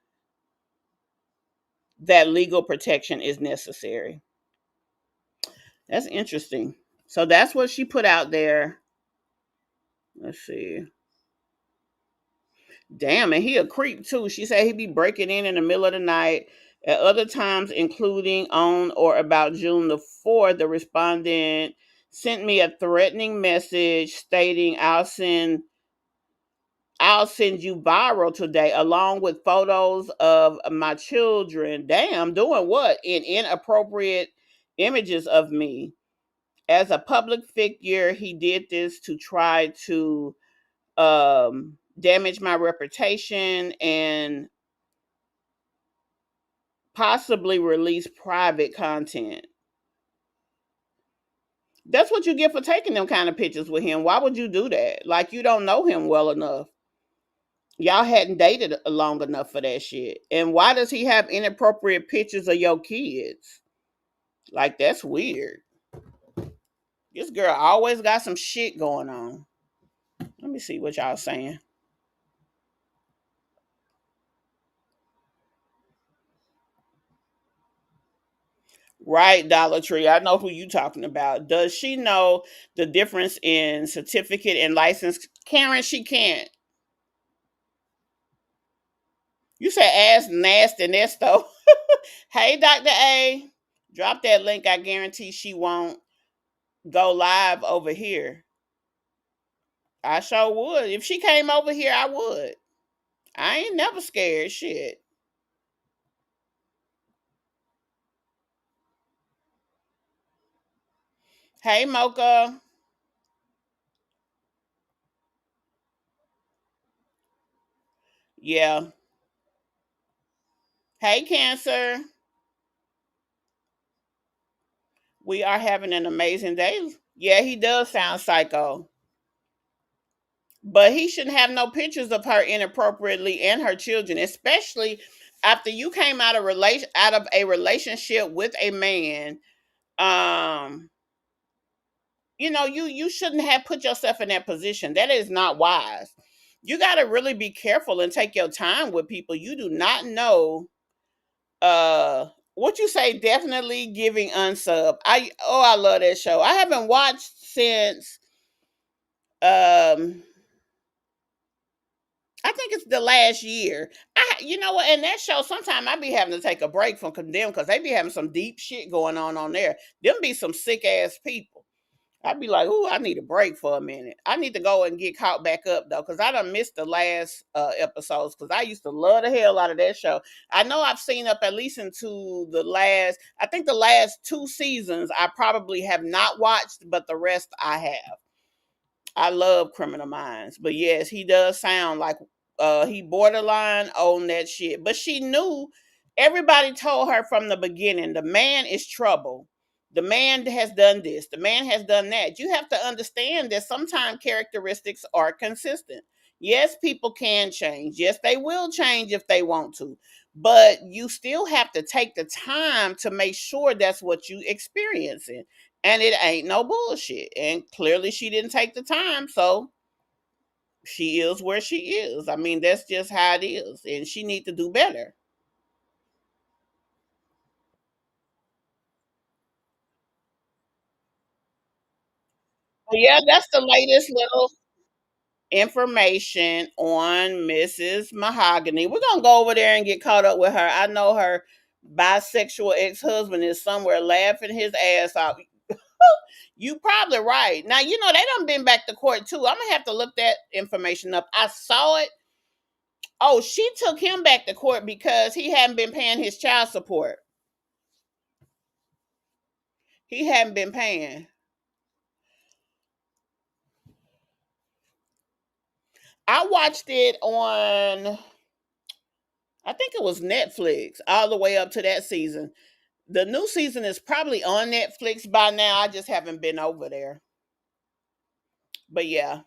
that legal protection is necessary. That's interesting. So that's what she put out there. Let's see. Damn, and he a creep too. She said he be breaking in the middle of the night. At other times, including on or about June the 4th, the respondent sent me a threatening message stating, I'll send you viral today, along with photos of my children. Damn, doing what? In inappropriate images of me. As a public figure, he did this to try to damage my reputation and possibly release private content. That's what you get for taking them kind of pictures with him. Why would you do that? Like, you don't know him well enough. Y'all hadn't dated long enough for that shit. And why does he have inappropriate pictures of your kids? Like, that's weird. This girl always got some shit going on. Let me see what y'all saying. Right, Dollar Tree. I know who you talking about. Does she know the difference in certificate and license? Karen, she can't. You said ass nastiness though. Hey, Dr. A, drop that link. I guarantee she won't go live over here. I sure would. If she came over here, I would. I ain't never scared. Shit. Hey, Mocha. Yeah. Hey, Cancer. We are having an amazing day. Yeah, he does sound psycho. But he shouldn't have no pictures of her inappropriately and her children, especially after you came out of a relationship with a man. Um, you shouldn't have put yourself in that position. That is not wise. You got to really be careful and take your time with people. You do not know what you say. Definitely giving unsub. I love that show. I haven't watched since um I think it's the last year. You know what? And that show, sometimes I be having to take a break from them because they be having some deep shit going on there. Them be some sick ass people. I'd be like, ooh, I need a break for a minute. I need to go and get caught back up though, because I done missed the last episodes because I used to love the hell out of that show. I know I've seen up at least into the last, I think the last 2 seasons I probably have not watched, but the rest I have. I love Criminal Minds, but yes, he does sound like he borderline on that shit. But she knew, everybody told her from the beginning, the man is trouble. The man has done this. The man has done that. You have to understand that sometimes characteristics are consistent. Yes, people can change. Yes, they will change if they want to. But you still have to take the time to make sure that's what you experiencing. And it ain't no bullshit. And clearly she didn't take the time, so she is where she is. I mean, that's just how it is. And she need to do better. But yeah, that's the latest little information on Mrs. Mahogany. We're gonna go over there and get caught up with her. I know her bisexual ex-husband is somewhere laughing his ass off. You probably right. Now you know they done been back to court too. I'm gonna have to look that information up. I saw it. Oh, she took him back to court because he hadn't been paying his child support. He hadn't been paying. I watched it on, I think it was Netflix, all the way up to that season. The new season is probably on Netflix by now. I just haven't been over there. But yeah,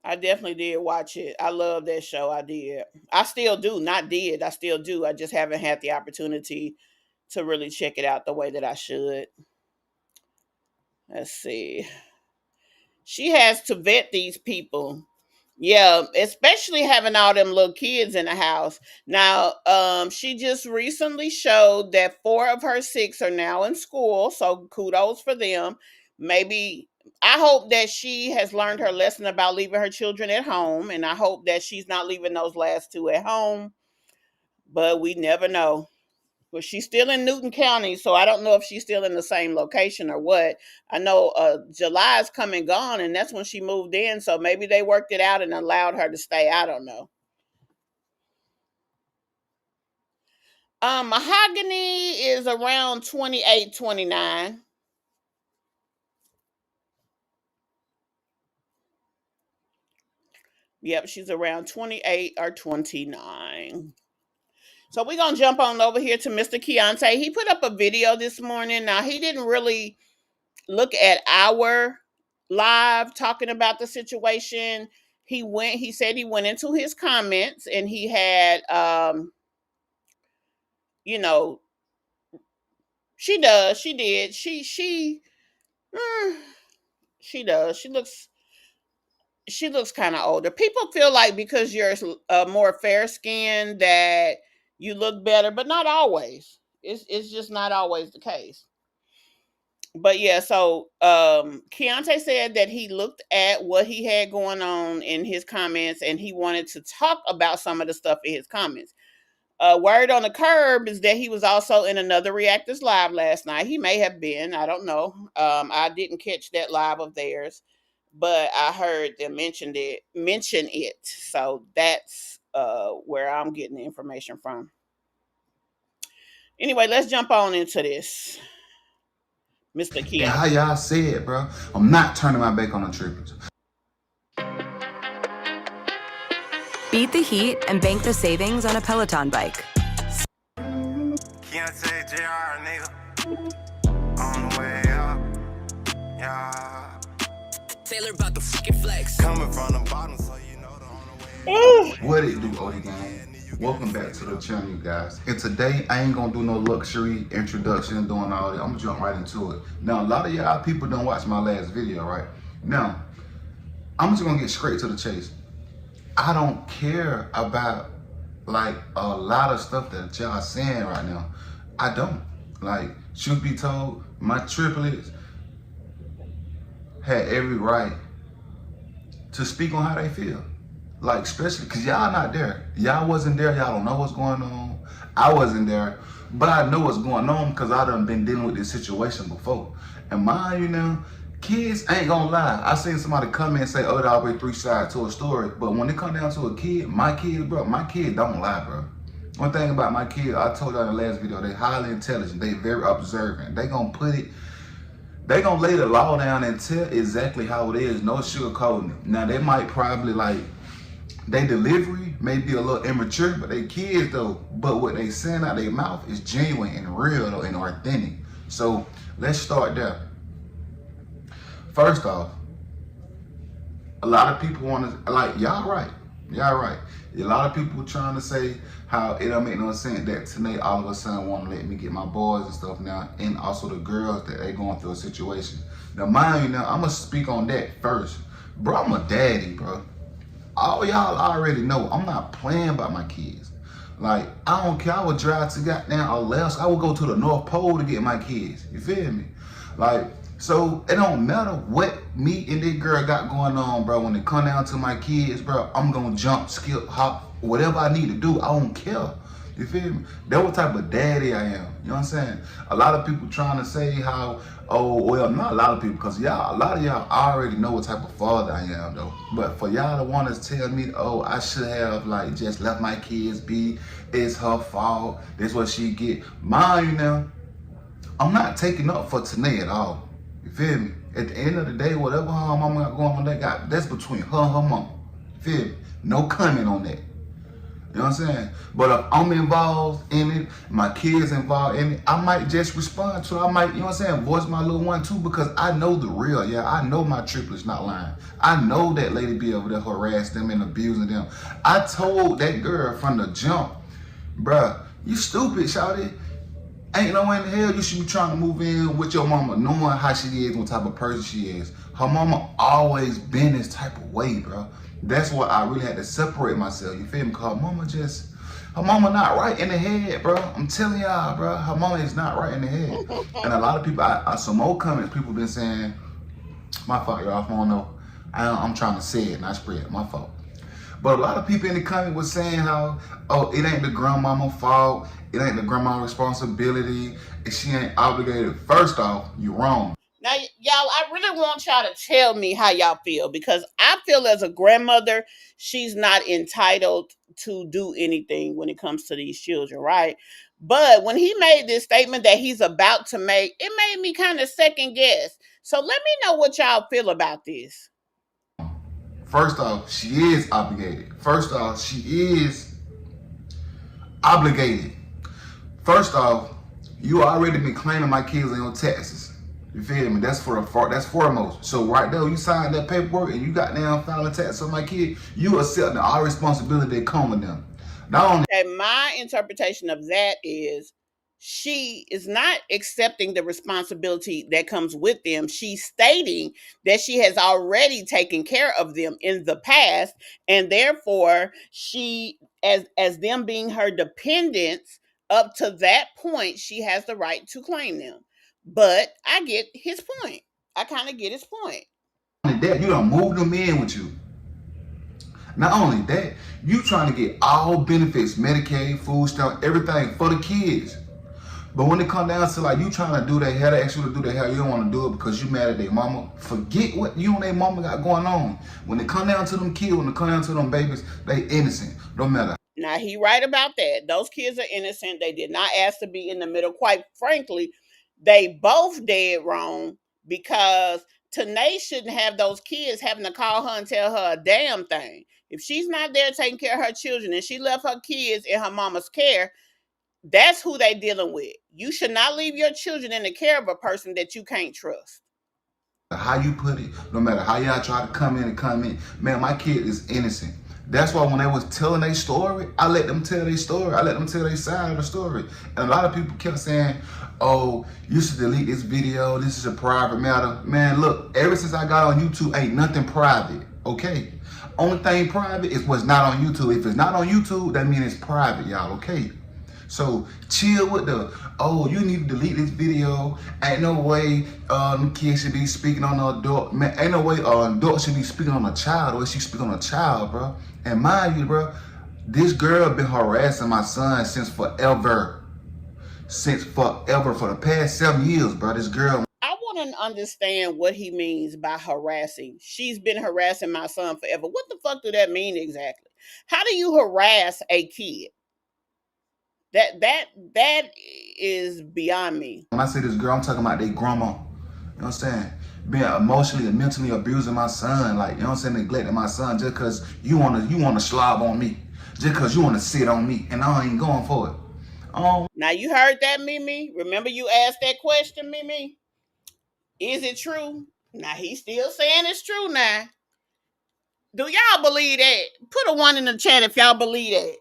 I definitely did watch it. I love that show. I did. I still do. Not did. I still do. I just haven't had the opportunity to really check it out the way that I should. Let's see. She has to vet these people. Yeah, especially having all them little kids in the house. Now, she just recently showed that 4 of her 6 are now in school, so kudos for them. Maybe I hope that she has learned her lesson about leaving her children at home, and I hope that she's not leaving those last 2 at home. But we never know. Well, she's still in Newton County, so I don't know if she's still in the same location or what. I know July is come and gone, and that's when she moved in. So maybe they worked it out and allowed her to stay. I don't know. Mahogany is around 28, 29. Yep, she's around 28 or 29. So we're gonna jump on over here to Mr. Keyontay. He put up a video this morning. Now he didn't really look at our live talking about the situation. He said he went into his comments and he had you know, she did, mm, she does. She looks kind of older. People feel like because you're more fair skinned that you look better, but not always. It's just not always the case. But yeah, so Keontae said that he looked at what he had going on in his comments and he wanted to talk about some of the stuff in his comments. Word on the curb is that he was also in another Reactors Live last night. He may have been, I don't know. I didn't catch that live of theirs, but I heard them mention it. So that's where I'm getting the information from. Anyway, let's jump on into this. Mr. And how Keontae. y'all said, bro, I'm not turning my back on the trippers. Beat the heat and bank the savings on a Peloton bike. Keyontay, JR, nigga. On the way up. Yeah. Taylor about the fucking flex. Coming from the bottom, so you know the on the way up. What it do, OD gang? Welcome back to the channel, you guys. And today, I ain't gonna do no luxury introduction and doing all that. I'm gonna jump right into it. Now, a lot of y'all people don't watch my last video, right? Now, I'm just gonna get straight to the chase. I don't care about like a lot of stuff that y'all saying right now. I don't. Like, truth be told, my triplets had every right to speak on how they feel. Like, especially because y'all not there. Y'all wasn't there. Y'all don't know what's going on. I wasn't there. But I know what's going on because I done been dealing with this situation before. And mind you now, kids ain't gonna lie. I seen somebody come in and say, oh, there always three sides to a story. But when it come down to a kid, my kids don't lie, bro. One thing about my kids, I told y'all in the last video, they highly intelligent. They very observant. They gonna lay the law down and tell exactly how it is. No sugarcoating it. Now, they might probably like, they delivery may be a little immature, but they kids though. But what they saying out their mouth is genuine and real though, and authentic. So let's start there. First off, a lot of people want to, like, y'all right. A lot of people trying to say how it don't make no sense that Tannea all of a sudden want to let me get my boys and stuff now, and also the girls that they going through a situation. Now mind you now, I'm gonna speak on that first. Bro, I'm a daddy, bro. All y'all already know I'm not playing about my kids. Like, I don't care. I would drive to goddamn Alaska. I would go to the North Pole to get my kids. You feel me? Like, so it don't matter what me and this girl got going on, bro. When it come down to my kids, bro, I'm gonna jump, skip, hop, whatever I need to do. I don't care. You feel me? That's what type of daddy I am. You know what I'm saying? A lot of people trying to say how, oh, well, not a lot of people, because a lot of y'all already know what type of father I am, though. But for y'all to want to tell me, oh, I should have, like, just left my kids be, it's her fault, this what she get. Mind you now, I'm not taking up for Tannea at all. You feel me? At the end of the day, whatever her mama got going on, that's between her and her mama. You feel me? No comment on that. You know what I'm saying? But if I'm involved in it, my kids involved in it, I might just respond to it. I might, you know what I'm saying, voice my little one too, because I know the real. Yeah, I know my triplets not lying. I know that lady be over there harassing them and abusing them. I told that girl from the jump, bruh, you stupid, shawty. Ain't no way in the hell you should be trying to move in with your mama, knowing how she is, what type of person she is. Her mama always been this type of way, bro. That's why I really had to separate myself. You feel me? Cause her mama not right in the head, bro. I'm telling y'all, bro. Her mama is not right in the head. And a lot of people, some more comments, people been saying, my fault, y'all. I don't know. I'm trying to say it, not spread. My fault. But a lot of people in the comment was saying how, oh, it ain't the grandmama fault. It ain't the grandma's responsibility. And she ain't obligated. First off, you're wrong. Now, y'all, I really want y'all to tell me how y'all feel, because I feel as a grandmother, she's not entitled to do anything when it comes to these children, right? But when he made this statement that he's about to make, it made me kind of second guess. So let me know what y'all feel about this. First off, she is obligated. First off, you already been claiming my kids on your taxes. You feel me? That's foremost. So right there, you sign that paperwork and you got down filing taxes on my kid, you accept all responsibility that come with them. Not only my interpretation of that is she is not accepting the responsibility that comes with them. She's stating that she has already taken care of them in the past, and therefore she, as them being her dependents, up to that point, she has the right to claim them. But I get his point. I kind of get his point. that, you done moved them in with you. Not only that, you trying to get all benefits, Medicaid, food stamp, everything for the kids. But when it come down to like you trying to do their hair, they ask you to do their hair, you don't want to do it because you mad at their mama. Forget what you and their mama got going on. When it come down to them kids, when it come down to them babies, they innocent. Don't matter. Now, he right about that. Those kids are innocent. They did not ask to be in the middle. Quite frankly, they both dead wrong, because Tannea shouldn't have those kids having to call her and tell her a damn thing. If she's not there taking care of her children and she left her kids in her mama's care, that's who they dealing with. You should not leave your children in the care of a person that you can't trust. How you put it, no matter how y'all try to come in, man, my kid is innocent. That's why when they was telling their story, I let them tell their story. I let them tell their side of the story. And a lot of people kept saying, oh, you should delete this video. This is a private matter. Man, look, ever since I got on YouTube, ain't nothing private, okay? Only thing private is what's not on YouTube. If it's not on YouTube, that means it's private, y'all, okay? So chill with the, oh, you need to delete this video. Ain't no way kids should be speaking on an adult. Man, ain't no way an adult should be speaking on a child, or she speak on a child, bro. And mind you, bro, this girl been harassing my son since forever. Since forever, for the past 7 years, bro. This girl. I want to understand what he means by harassing. She's been harassing my son forever. What the fuck do that mean exactly? How do you harass a kid? That is beyond me. When I say this girl, I'm talking about their grandma. You know what I'm saying? Being emotionally and mentally abusing my son, like, you know what I'm saying, neglecting my son just because you wanna slob on me. Just because you wanna sit on me, and I ain't going for it. Now you heard that, Mimi? Remember you asked that question, Mimi? Is it true? Now he's still saying it's true now. Do y'all believe that? Put a 1 in the chat if y'all believe that.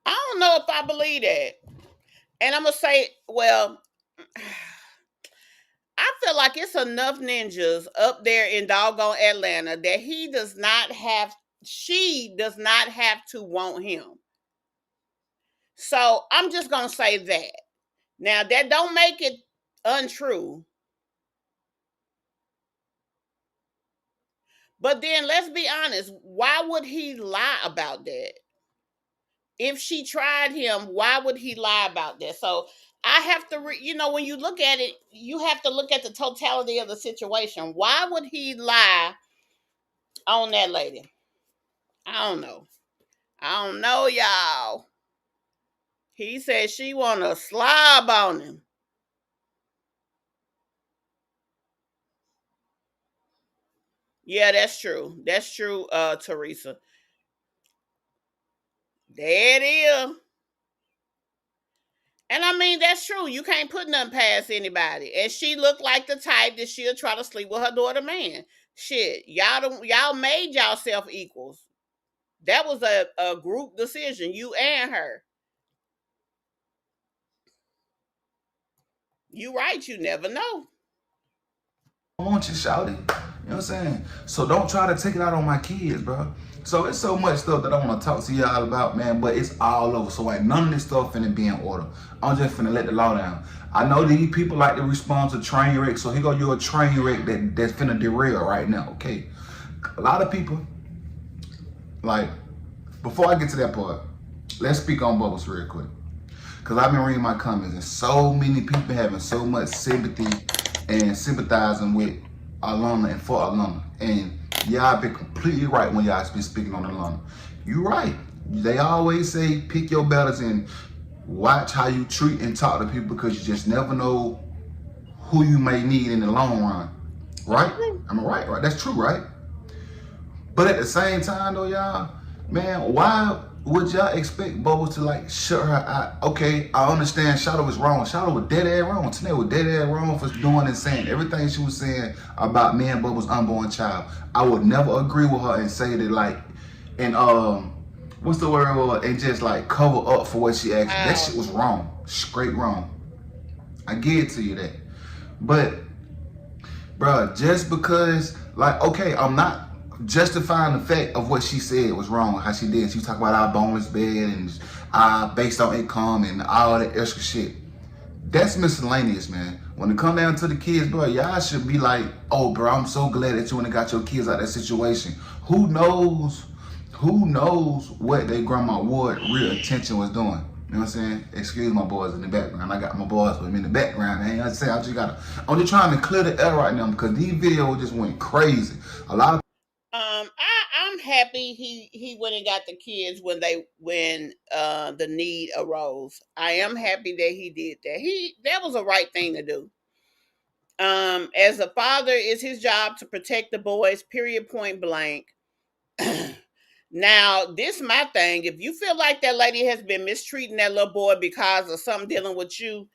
I don't know if I believe that. And I'm going to say, well, I feel like it's enough ninjas up there in doggone Atlanta that she does not have to want him. So I'm just going to say that. Now, that don't make it untrue. But then let's be honest, why would he lie about that? If she tried him, why would he lie about that? So I have to, when you look at it, you have to look at the totality of the situation. Why would he lie on that lady? I don't know. I don't know, y'all. He said she want to slob on him. Yeah, that's true. That's true, Teresa. There it is. And I mean, that's true. You can't put nothing past anybody. And she looked like the type that she'll try to sleep with her daughter man. Shit, y'all made yourself equals. That was a group decision, you and her. You right, you never know. I want you, shouty. You know what I'm saying? So don't try to take it out on my kids, bro. So it's so much stuff that I want to talk to y'all about, man, but it's all over. So ain't none of this stuff finna be in order. I'm just finna let the law down. I know these people like to respond to train wreck, so here go you a train wreck that's finna derail right now, okay? A lot of people, like, before I get to that part, let's speak on Bubbles real quick. Because I've been reading my comments, and so many people having so much sympathy and sympathizing with Alana and for Alana. And y'all been completely right when y'all been speaking on Alana. You right. They always say pick your battles and watch how you treat and talk to people, because you just never know who you may need in the long run. Right? Am I right? Right. That's true, right? But at the same time though, y'all, man, why would y'all expect Bubbles to like shut her out? Okay, I understand Shadow was wrong. Shadow was dead ass wrong. Tannea was dead ass wrong for doing and saying everything she was saying about me and Bubbles' unborn child. I would never agree with her and say that like, and what's the word? And just like cover up for what she asked. Wow. That shit was wrong. Straight wrong. I give it to you that. But, bruh, just because, like, okay, I'm not justifying the fact of what she said was wrong, how she did. She was talking about our boneless bed and based on income and all that extra shit. That's miscellaneous, man. When it come down to the kids, bro, y'all should be like, oh, bro, I'm so glad that you went and got your kids out of that situation. Who knows what their grandma Ward real attention was doing? You know what I'm saying? Excuse my boys in the background. I got my boys with me in the background. Man. I'm just trying to clear the air right now because these videos just went crazy. A lot of I'm happy he went and got the kids when the need arose. I am happy that he did that. That was a right thing to do. As a father, it's his job to protect the boys, period, point blank. Now, this is my thing. If you feel like that lady has been mistreating that little boy because of something dealing with you,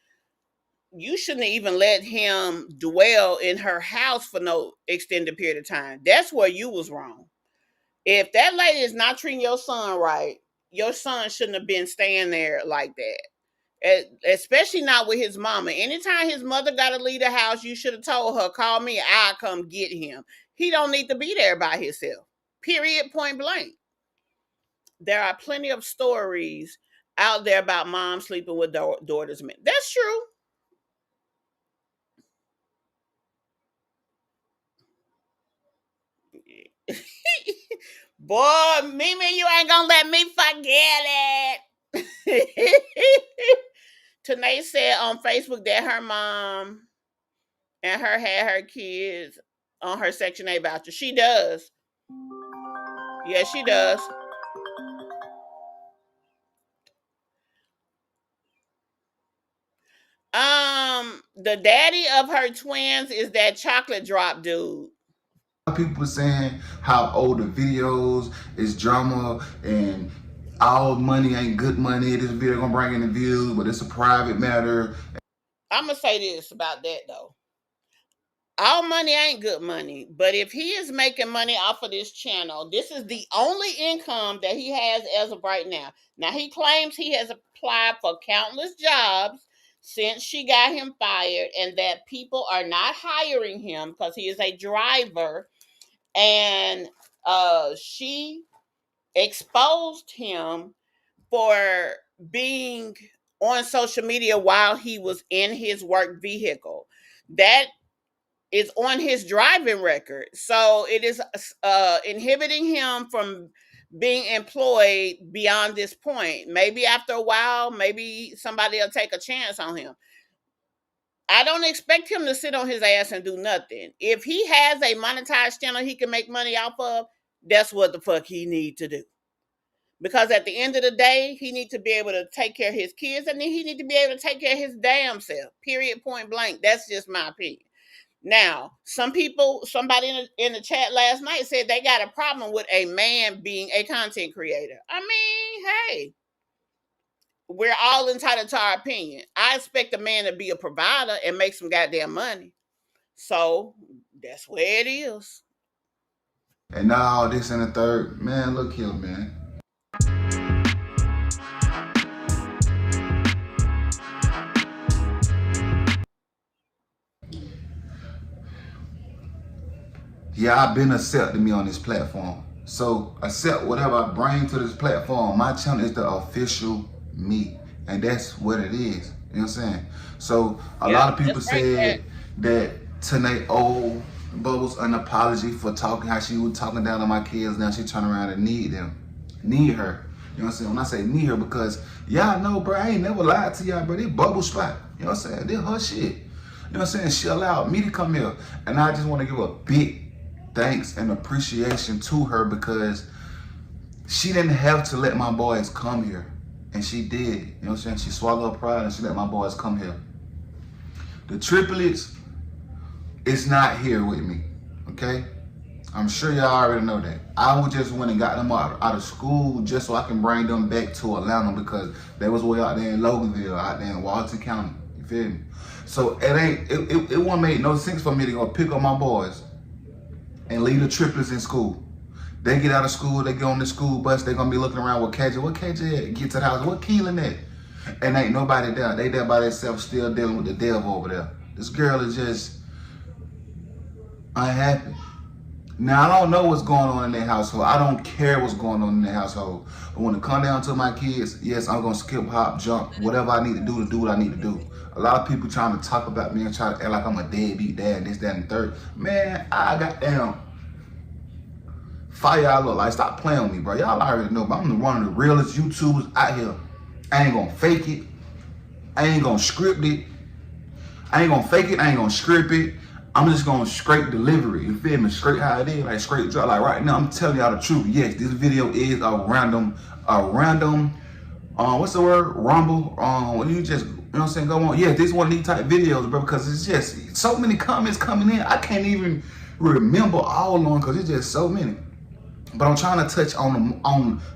you shouldn't even let him dwell in her house for no extended period of time. That's where you was wrong. If that lady is not treating your son right, your son shouldn't have been staying there like that. Especially not with his mama. Anytime his mother got to leave the house, you should have told her, call me, I'll come get him. He don't need to be there by himself. Period, point blank. There are plenty of stories out there about moms sleeping with daughters' men. That's true. Boy, Mimi, you ain't gonna let me forget it. Tanae said on Facebook that her mom and her had her kids on her Section 8 voucher. She does. Yeah, she does. The daddy of her twins is that chocolate drop dude. People saying how the videos is drama and all money ain't good money. This video gonna bring in the views, but it's a private matter. I'm gonna say this about that though. All money ain't good money, but if he is making money off of this channel, this is the only income that he has as of right now. Now, he claims he has applied for countless jobs since she got him fired and that people are not hiring him because he is a driver. And she exposed him for being on social media while he was in his work vehicle. That is on his driving record. So it is inhibiting him from being employed beyond this point. Maybe after a while, maybe somebody will take a chance on him. I don't expect him to sit on his ass and do nothing. If he has a monetized channel he can make money off of, that's what the fuck he need to do. Because at the end of the day, he need to be able to take care of his kids and then he need to be able to take care of his damn self. Period, point blank. That's just my opinion. Now, somebody in the chat last night said they got a problem with a man being a content creator. I mean, hey, we're all entitled to our opinion. I expect a man to be a provider and make some goddamn money. So that's where it is. And now all this in the third, man, look here, man. Yeah, I've been accepting me on this platform. So accept whatever I bring to this platform. My channel is the official me. And that's what it is. You know what I'm saying? So a lot of people said that Tannea owed Bubbles an apology for talking how she was talking down on my kids. Now she turn around and need them. Need her. You know what I'm saying? When I say need her, because y'all know, bro, I ain't never lied to y'all, bro. This Bubble spot. You know what I'm saying? This her shit. You know what I'm saying? She allowed me to come here. And I just want to give a big thanks and appreciation to her because she didn't have to let my boys come here. And she did. You know what I'm saying? She swallowed her pride and she let my boys come here. The triplets is not here with me. Okay? I'm sure y'all already know that. I just went and got them out of school just so I can bring them back to Atlanta because they was way out there in Loganville, out there in Walton County. You feel me? So it won't make no sense for me to go pick up my boys and leave the triplets in school. They get out of school, they get on the school bus, they gonna be looking around with KJ. What KJ at? Get to the house, what Keelan at? And ain't nobody there. They there by themselves still dealing with the devil over there. This girl is just unhappy. Now, I don't know what's going on in their household. I don't care what's going on in their household. But when it comes down to my kids, yes, I'm gonna skip, hop, jump, whatever I need to do what I need to do. A lot of people trying to talk about me and try to act like I'm a deadbeat dad, this, that, and third. Man, I got down. Fire y'all look like, stop playing with me, bro. Y'all already know, but I'm one of the realest YouTubers out here. I ain't gonna fake it. I ain't gonna script it. I ain't gonna fake it. I ain't gonna script it. I'm just gonna straight deliver it. You feel me? Straight how it is, like straight drop. Like right now, I'm telling y'all the truth. Yes, this video is a random, what's the word? Rumble. When you just, you know what I'm saying, go on. Yeah, this is one of these type videos, bro, because it's just so many comments coming in. I can't even remember all of them because it's just so many. But I'm trying to touch on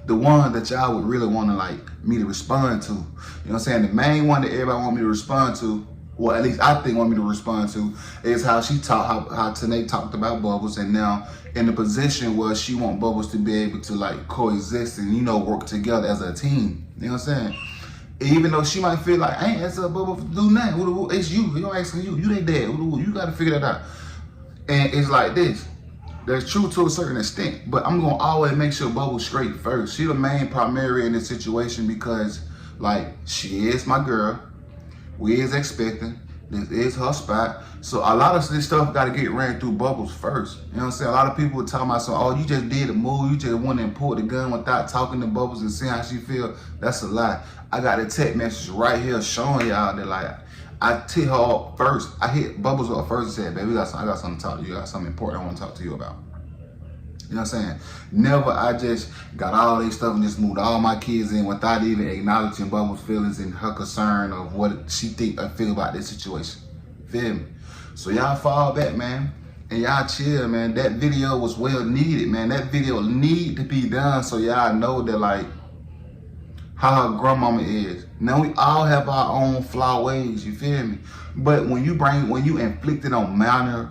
the one that y'all would really want to like me to respond to. You know what I'm saying? The main one that everybody want me to respond to, well, at least I think want me to respond to, is how she talked, how Tannea talked about Bubbles, and now in the position where she want Bubbles to be able to like coexist and, you know, work together as a team. You know what I'm saying? Even though she might feel like, I ain't asked Bubbles to do nothing. It's you. You don't asking you. You they dad. You got to figure that out. And it's like this. That's true to a certain extent, but I'm gonna always make sure Bubble's straight first. She the main primary in this situation because, like, she is my girl. We is expecting. This is her spot. So a lot of this stuff got to get ran through Bubbles first. You know what I'm saying? A lot of people are talking about, so, oh, you just did a move. You just went and pulled the gun without talking to Bubbles and seeing how she feel. That's a lie. I got a text message right here showing y'all that, like, I hit her up first. I hit Bubbles up first and said, baby, I got something to talk to you. I got something important I want to talk to you about. You know what I'm saying? Never I just got all this stuff and just moved all my kids in without even acknowledging Bubbles' feelings and her concern of what she think or feel about this situation. Feel me? So y'all fall back, man. And y'all chill, man. That video was well needed, man. That video need to be done so y'all know that, like, how her grandmama is. Now we all have our own flawed ways, you feel me? But when you inflict it on minor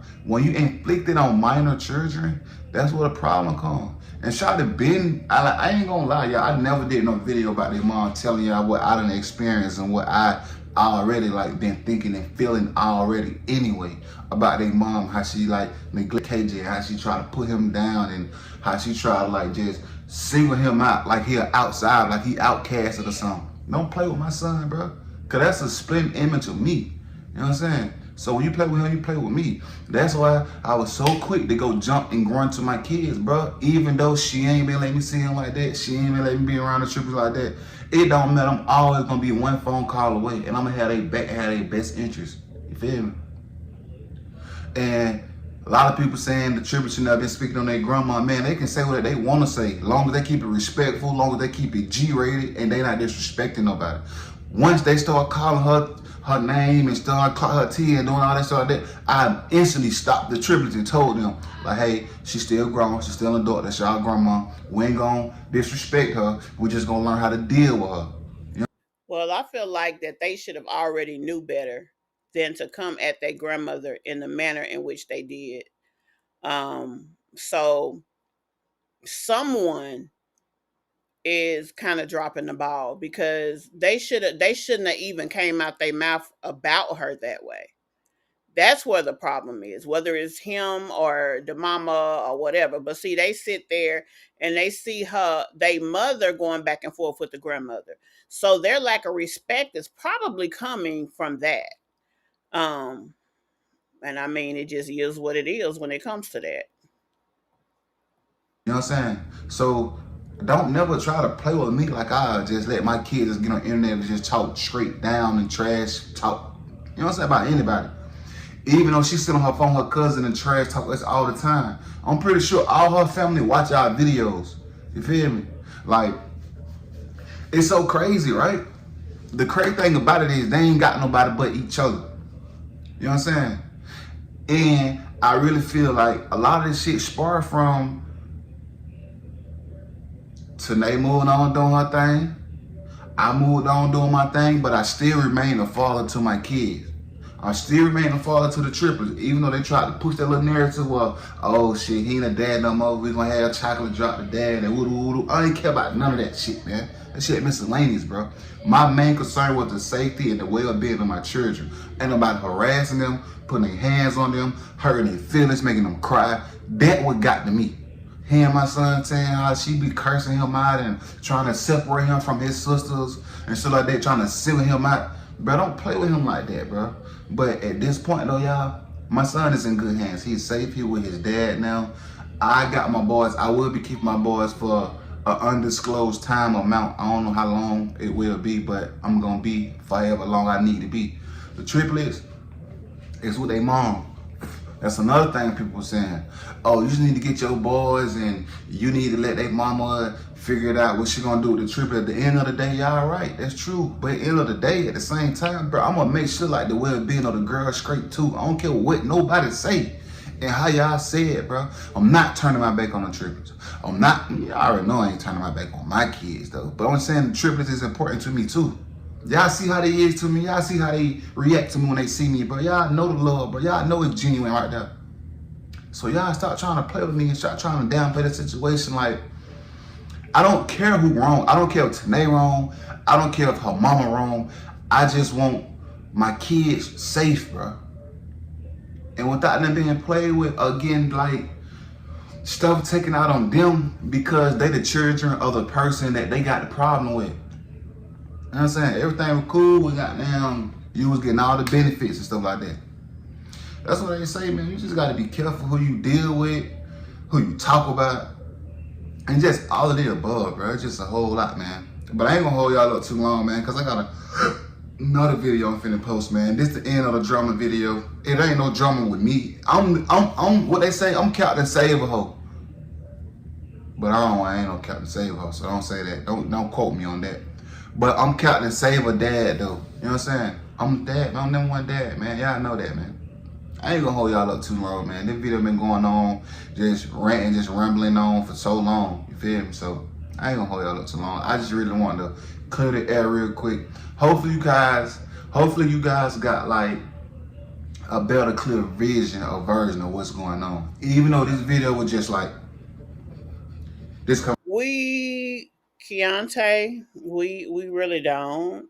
children, that's where the problem comes. And Shawty been, I ain't gonna lie, y'all, I never did no video about their mom telling y'all what I done experienced and what I already like been thinking and feeling already anyway about their mom, how she like neglect KJ, how she try to put him down and how she try to like just single him out like he outside, like he outcasted or something. Don't play with my son, bro. Cause that's a split image of me. You know what I'm saying? So when you play with him, you play with me. That's why I was so quick to go jump and grunt to my kids, bro. Even though she ain't been letting me see him like that, she ain't been letting me be around the trippers like that. It don't matter. I'm always gonna be one phone call away, and I'm gonna have their best interest. You feel me? And a lot of people saying the trippers should not been speaking on their grandma. Man, they can say what they want to say, long as they keep it respectful, long as they keep it G-rated, and they not disrespecting nobody. Once they start calling her name and start calling her T and doing all that stuff like that, I instantly stopped the triplets and told them, like, hey, she's still grown, she's still an adult, that's y'all grandma. We ain't gonna disrespect her. We just gonna learn how to deal with her. You know? Well, I feel like that they should have already knew better than to come at their grandmother in the manner in which they did. So someone is kind of dropping the ball because they shouldn't have even came out their mouth about her that way. That's where the problem is, whether it's him or the mama or whatever. But see, they sit there and they see they mother going back and forth with the grandmother. So their lack of respect is probably coming from that. And I mean, it just is what it is when it comes to that. You know what I'm saying? So don't never try to play with me like I just let my kids just get on the internet and just talk straight down and trash talk. You know what I'm saying? About anybody. Even though she sit on her phone, her cousin and trash talk us all the time. I'm pretty sure all her family watch our videos. You feel me? Like, it's so crazy, right? The crazy thing about it is they ain't got nobody but each other. You know what I'm saying? And I really feel like a lot of this shit sparked from Tannea moving on doing her thing. I moved on doing my thing, but I still remain a father to my kids. I still remain a father to the trippers, even though they tried to push that little narrative of, oh shit, he ain't a dad no more, we gonna have chocolate drop the dad and woo-doo-woo-doo. I ain't care about none of that shit, man. That shit miscellaneous, bro. My main concern was the safety and the well-being of my children. Ain't nobody harassing them, putting their hands on them, hurting their feelings, making them cry. That what got to me. Hearing my son saying how she be cursing him out and trying to separate him from his sisters and shit like that, trying to single him out. Bro, don't play with him like that, bro. But at this point though, y'all, my son is in good hands. He's safe here with his dad now. I got my boys. I will be keeping my boys for an undisclosed time amount. I don't know how long it will be, but I'm gonna be forever long I need to be. The triplets is with their mom. That's another thing people are saying. Oh, you just need to get your boys and you need to let their mama figure it out what she gonna do with the triplet. At the end of the day, y'all right, that's true. But at the end of the day, at the same time, bro, I'm gonna make sure like the well-being of the girl straight too. I don't care what nobody say and how y'all say it, bro. I'm not turning my back on the triplets. I'm not, y'all already know I ain't turning my back on my kids though. But I'm saying the triplets is important to me too. Y'all see how they is to me. Y'all see how they react to me when they see me, bro. Y'all know the love, bro. Y'all know it's genuine right there. So y'all stop trying to play with me and start trying to downplay the situation. Like, I don't care who wrong. I don't care if Tannea wrong. I don't care if her mama wrong. I just want my kids safe, bro. And without them being played with, again, like, stuff taken out on them because they the children of the person that they got the problem with. You know what I'm saying? Everything was cool. We got down. You was getting all the benefits and stuff like that. That's what they say, man. You just got to be careful who you deal with, who you talk about, and just all of the above, bro. It's just a whole lot, man. But I ain't gonna hold y'all up too long, man, because I got another video I'm finna post, man. This the end of the drama video. It ain't no drama with me. I'm what they say. I'm Captain Save-A-Ho. But I ain't no Captain Save-A-Ho, so don't say that. Don't quote me on that. But I'm Captain Save-A-Dad, though. You know what I'm saying? I'm dad. I'm number one dad, man. Y'all know that, man. I ain't gonna hold y'all up too long, man. This video been going on, just ranting, just rambling on for so long. You feel me? So I ain't gonna hold y'all up too long. I just really wanted to clear the air real quick. Hopefully you guys got like a better, clear vision or version of what's going on. Even though this video was just like this. Keyontay, we really don't.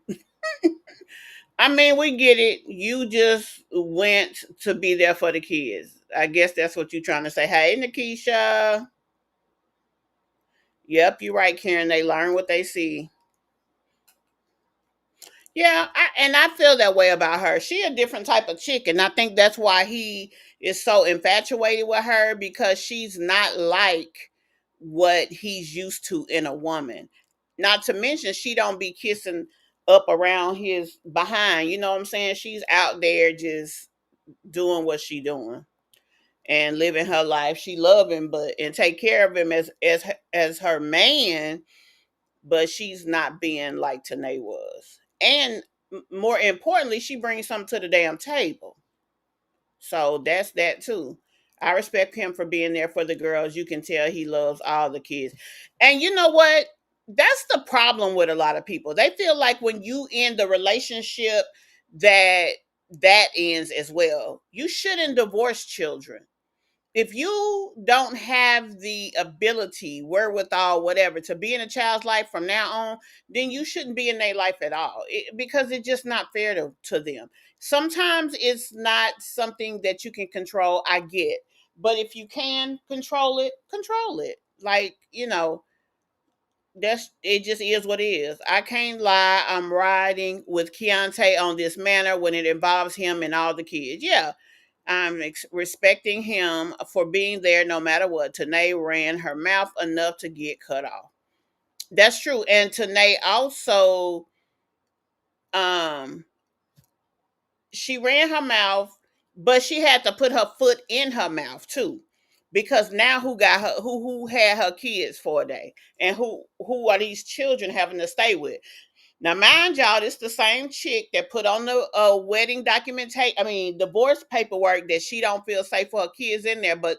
I mean, we get it. You just went to be there for the kids. I guess that's what you're trying to say. Hey, Nikisha. Yep, you're right, Karen. They learn what they see. Yeah, and I feel that way about her. She a different type of chick, and I think that's why he is so infatuated with her because she's not like what he's used to in a woman. Not to mention, she don't be kissing up around his behind. You know what I'm saying? She's out there just doing what she doing and living her life. She love him, but and take care of him as her man, but she's not being like Tanae was. And more importantly, she brings something to the damn table. So that's that too. I respect him for being there for the girls. You can tell he loves all the kids. And you know what? That's the problem with a lot of people. They feel like when you end the relationship that that ends as well. You shouldn't divorce children if you don't have the ability, wherewithal, whatever, to be in a child's life from now on, then you shouldn't be in their life at all because it's just not fair to them. Sometimes it's not something that you can control. I get. But if you can control it, control it. Like, that's it just is what it is. I can't lie. I'm riding with Keyontay on this manner when it involves him and all the kids. Yeah, I'm respecting him for being there no matter what. Tanae ran her mouth enough to get cut off. That's true. And Tanae also, um, she ran her mouth, but she had to put her foot in her mouth too. Because now who got her who had her kids for a day? And who are these children having to stay with? Now, mind y'all, this the same chick that put on the wedding documentation. I mean, divorce paperwork that she don't feel safe for her kids in there. But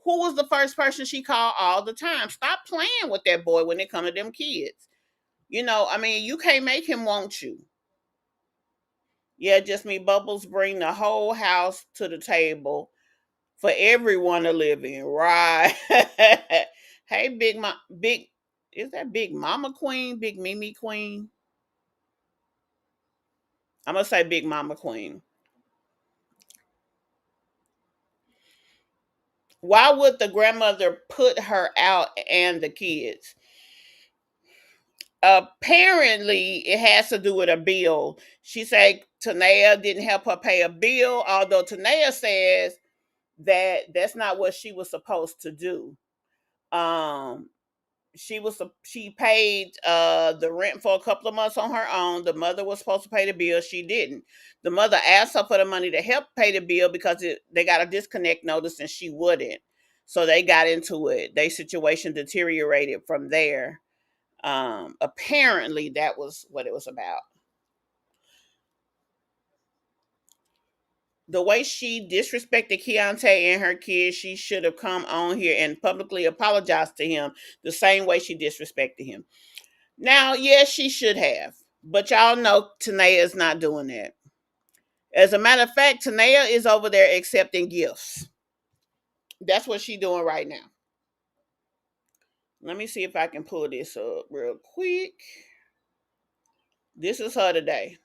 who was the first person she called all the time? Stop playing with that boy when it comes to them kids. I mean, you can't make him want you. Yeah, just me. Bubbles bring the whole house to the table for everyone to live in. Right? Hey, big. Is that Big Mama Queen? Big Mimi Queen? I'm gonna say Big Mama Queen. Why would the grandmother put her out and the kids? Apparently, it has to do with a bill. She said Tannea didn't help her pay a bill, although Tannea says that that's not what she was supposed to do. Um, she paid the rent for a couple of months on her own. The mother was supposed to pay the bill. She didn't. The mother asked her for the money to help pay the bill because they got a disconnect notice and she wouldn't. So they got into it. Their situation deteriorated from there. Apparently that was what it was about. The way she disrespected Keyontay and her kids, she should have come on here and publicly apologized to him the same way she disrespected him. Now, yes, she should have. But y'all know Tannea is not doing that. As a matter of fact, Tannea is over there accepting gifts. That's what she's doing right now. Let me see if I can pull this up real quick. This is her today.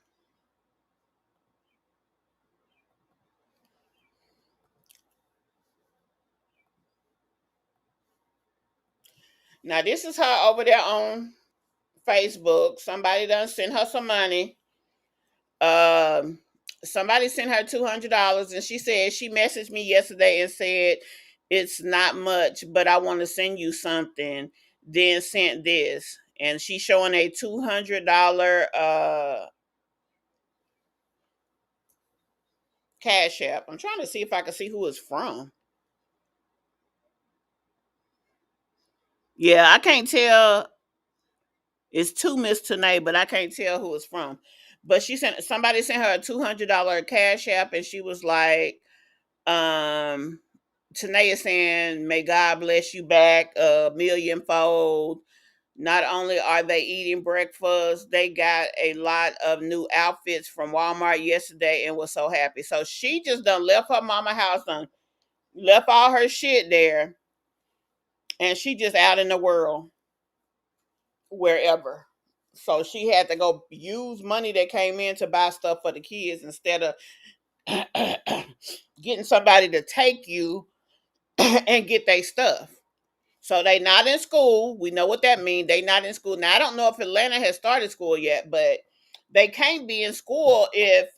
Now this is her over there on Facebook. Somebody done sent her some money. Um, Somebody sent her $200, and she said she messaged me yesterday and said it's not much, but I want to send you something. Then sent this, and she's showing a $200 cash app. I'm trying to see if I can see who it's from. Yeah, I can't tell. It's to Miss Tannea, but I can't tell who it's from. But somebody sent her a $200 cash app, and she was like, um, Tannea saying, "May God bless you back a millionfold." Not only are they eating breakfast, they got a lot of new outfits from Walmart yesterday and was so happy. So she just done left her mama house, done left all her shit there, and she just out in the world wherever. So she had to go use money that came in to buy stuff for the kids instead of getting somebody to take you and get their stuff. So they not in school. We know what that means. They not in school. Now I don't know if Atlanta has started school yet, but they can't be in school if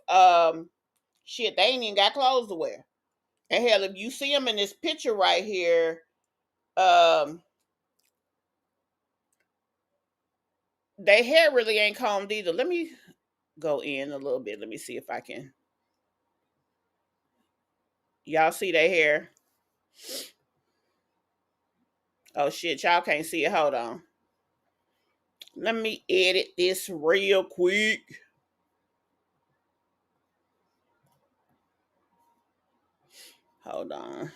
shit, they ain't even got clothes to wear. And hell, if you see them in this picture right here, um, their hair really ain't combed either. Let me go in a little bit. Let me see if I can. Y'all see their hair? Oh shit, y'all can't see it. Hold on. Let me edit this real quick. Hold on.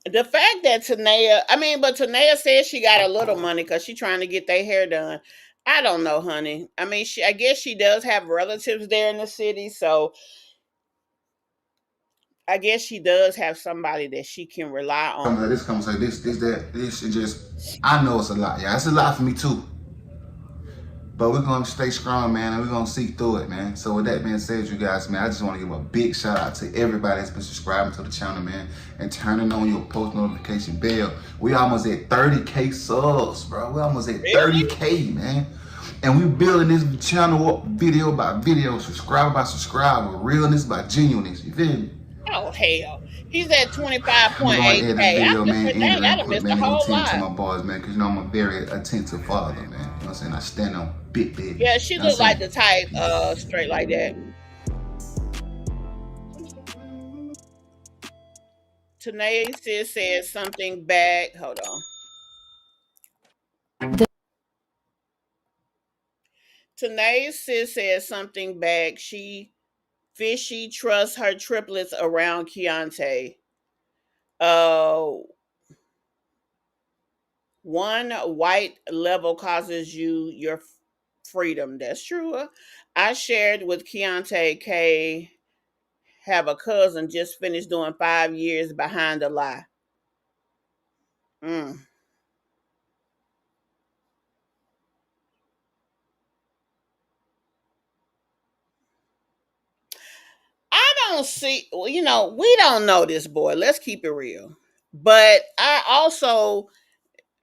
The fact that but Tannea says she got a little money because she trying to get their hair done. I don't know, honey. I mean, I guess she does have relatives there in the city, so I guess she does have somebody that she can rely on. This conversation, this is just, I know it's a lot. Yeah, it's a lot for me too. But we're gonna stay strong, man, and we're gonna see through it, man. So with that being said, you guys, man, I just want to give a big shout out to everybody that's been subscribing to the channel, man, and turning on your post notification bell. We almost at 30K subs, bro. We almost at Really? 30K, man. And we building this channel up video by video, subscriber by subscriber, realness by genuineness. You feel me? Oh hell, he's at I'm gonna go ahead and edit the 25.8K. I video, just man, said, end it dang, I real done quick, missed a man. They gonna whole tend to lot. my boys, man, because you know I'm a very attentive father, man. You know what I'm saying? I stand on big business. Yeah, You she know what I'm looked like saying? the type straight like that. Tanae said something back. Hold on. Tanae said something back. Fishy trusts her triplets around Keyontay. Uh, One white level causes you your freedom. That's true. I shared with Keyontay K. Have a cousin just finished doing 5 years behind a lie. Mm. I don't see. Well, we don't know this boy. Let's keep it real. But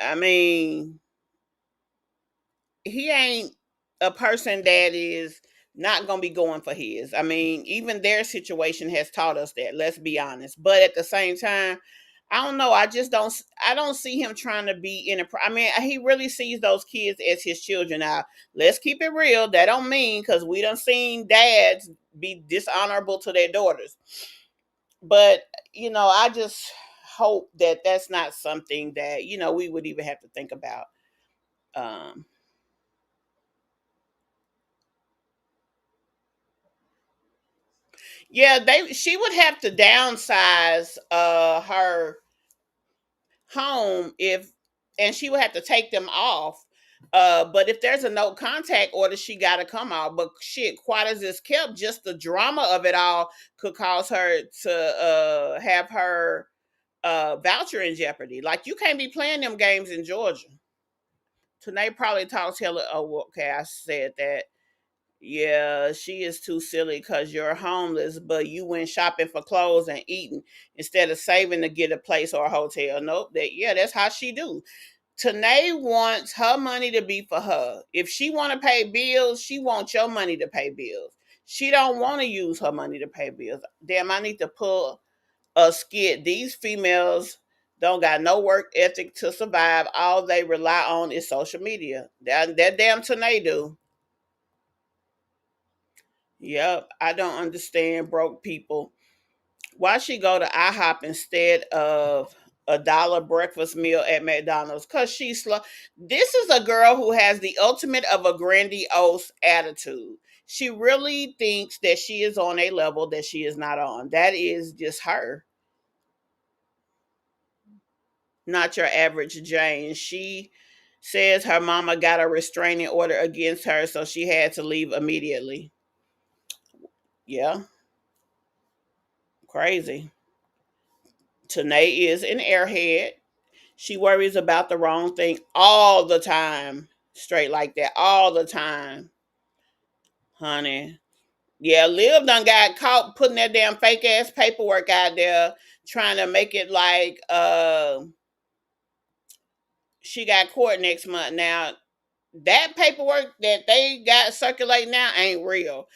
I mean, he ain't a person that is not going to be going for his. I mean, even their situation has taught us that. Let's be honest. But at the same time, I don't know. I don't see him trying to be in a. I mean, he really sees those kids as his children. Now, let's keep it real. That don't mean because we done seen dads be dishonorable to their daughters. But I just hope that that's not something that we would even have to think about. Um, Yeah, she would have to downsize her home if and she would have to take them off. But if there's a no contact order, she gotta come out. But shit, quite as it's kept, just the drama of it all could cause her to have her voucher in jeopardy. Like you can't be playing them games in Georgia. Tanae probably talks hella. Oh, okay, I said that. Yeah, she is too silly because you're homeless, but you went shopping for clothes and eating instead of saving to get a place or a hotel. Nope, that's how she do. Tanae wants her money to be for her. If she want to pay bills, she wants your money to pay bills. She don't want to use her money to pay bills. Damn, I need to pull a skit. These females don't got no work ethic to survive. All they rely on is social media. That damn Tanae do. Yep, I don't understand broke people. Why she go to IHOP instead of $1 breakfast meal at McDonald's? Cause she's slow. This is a girl who has the ultimate of a grandiose attitude. She really thinks that she is on a level that she is not on. That is just her, not your average Jane. She says her mama got a restraining order against her, so she had to leave immediately. Yeah, crazy. Tanae is an airhead. She worries about the wrong thing all the time. Straight like that, all the time, honey. Yeah, Liv done got caught putting that damn fake ass paperwork out there, trying to make it like she got court next month. Now, that paperwork that they got circulating now ain't real.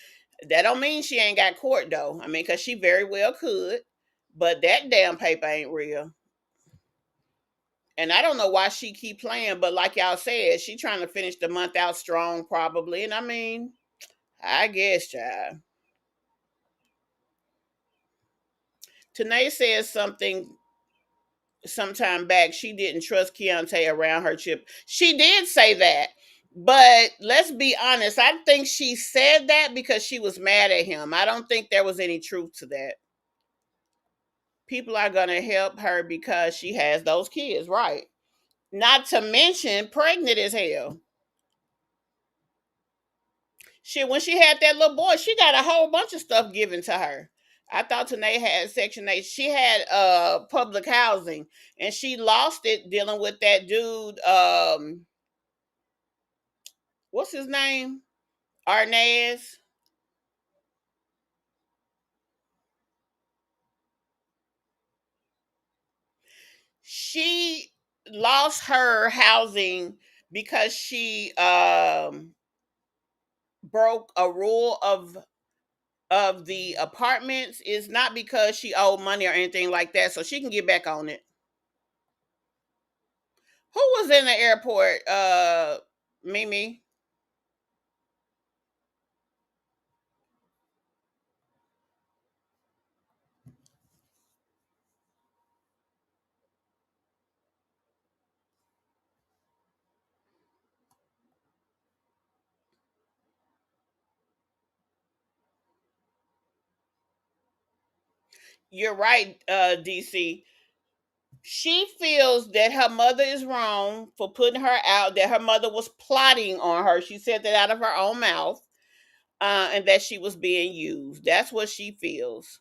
That don't mean she ain't got court though. I mean, cause she very well could, but that damn paper ain't real. And I don't know why she keep playing, but like y'all said, she trying to finish the month out strong probably. And I mean, I guess, child. Tanae says something sometime back. She didn't trust Keyontay around her chip. She did say that. But let's be honest, I think she said that because she was mad at him. I don't think there was any truth to that. People are going to help her because she has those kids, right? Not to mention pregnant as hell. Shit, when she had that little boy, she got a whole bunch of stuff given to her. I thought Tanae had Section 8. She had public housing and she lost it dealing with that dude. What's his name? Arnaz. She lost her housing because she broke a rule of the apartments. Is not because she owed money or anything like that, so she can get back on it. Who was in the airport? Mimi. You're right, DC. She feels that her mother is wrong for putting her out, that her mother was plotting on her. She said that out of her own mouth, and that she was being used. That's what she feels.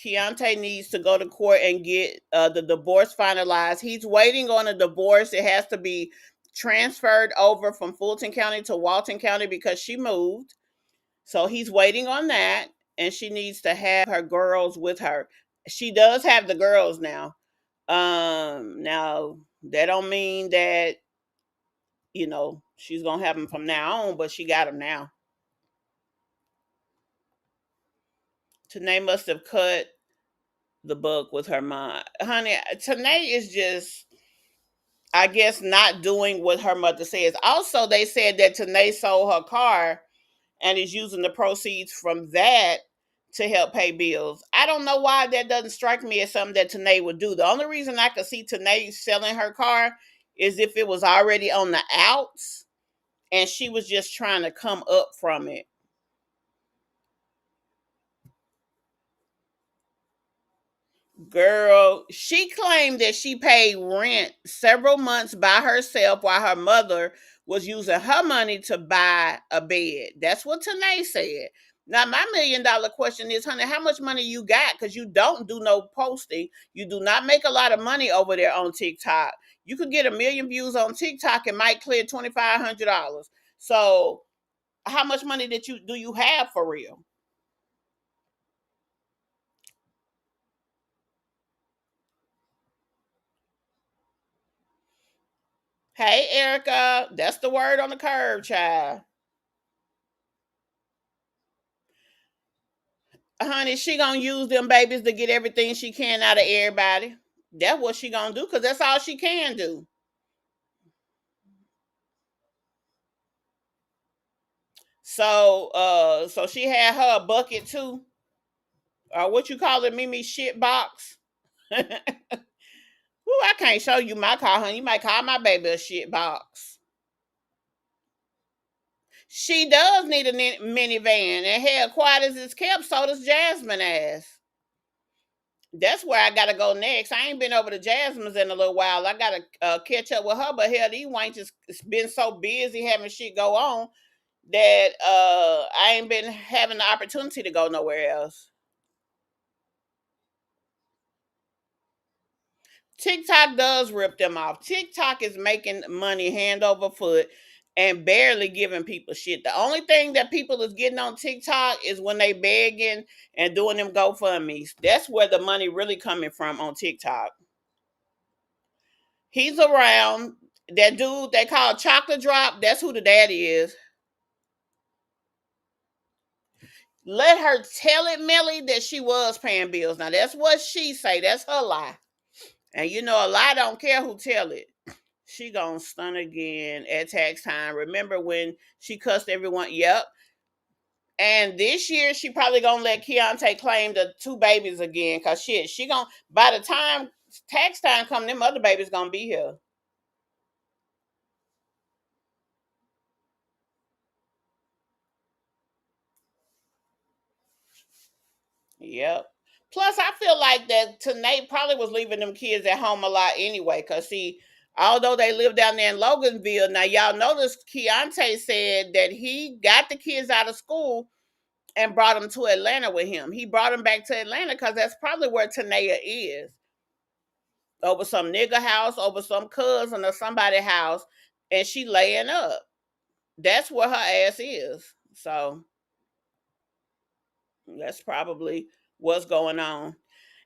Keyontay needs to go to court and get the divorce finalized. He's waiting on a divorce. It has to be transferred over from Fulton County to Walton County because she moved. So he's waiting on that, and she needs to have her girls with her. She does have the girls now. Now that don't mean that she's gonna have them from now on, but she got them now. Tanae must have cut the book with her mom, honey. Tanae is just, I guess, not doing what her mother says. Also, they said that Tanae sold her car and is using the proceeds from that to help pay bills. I don't know why that doesn't strike me as something that Tanae would do. The only reason I could see Tanae selling her car is if it was already on the outs and she was just trying to come up from it. Girl, she claimed that she paid rent several months by herself while her mother was using her money to buy a bed. That's what Tanae said. Now, my $1 million question is, honey, how much money you got? Because you don't do no posting. You do not make a lot of money over there on TikTok. You could get 1 million views on TikTok and might clear $2,500. So, how much money do you have for real? Hey, Erica, that's the word on the curb, child. Honey, she gonna use them babies to get everything she can out of everybody. That's what she gonna do, because that's all she can do. So she had her a bucket too, or what you call it, Mimi, shit box. Ooh, I can't show you my car, honey. You might call my baby a shit box. She does need a minivan, and hell, quiet as it's kept, so does Jasmine ass. That's where I gotta go next. I ain't been over to Jasmine's in a little while. I gotta catch up with her, but hell, these wenches been so busy having shit go on that I ain't been having the opportunity to go nowhere else. TikTok does rip them off. TikTok is making money hand over foot and barely giving people shit. The only thing that people is getting on TikTok is when they begging and doing them GoFundMe's. That's where the money really coming from on TikTok. He's around. That dude they call Chocolate Drop, that's who the daddy is. Let her tell it, Millie, that she was paying bills. Now that's what she say. That's her lie. And you know a lie don't care who tell it. She gonna stun again at tax time. Remember when she cussed everyone? Yep. And this year she probably gonna let Keyontay claim the two babies again. Cause shit, she gonna by the time tax time come, them other babies gonna be here. Yep. Plus, I feel like that Tannea probably was leaving them kids at home a lot anyway. Cause see, although they live down there in Loganville, now y'all notice Keyontay said that he got the kids out of school and brought them to Atlanta with him. He brought them back to Atlanta because that's probably where Tannea is. Over some nigga house, over some cousin or somebody house, and she laying up. That's where her ass is. So that's probably what's going on.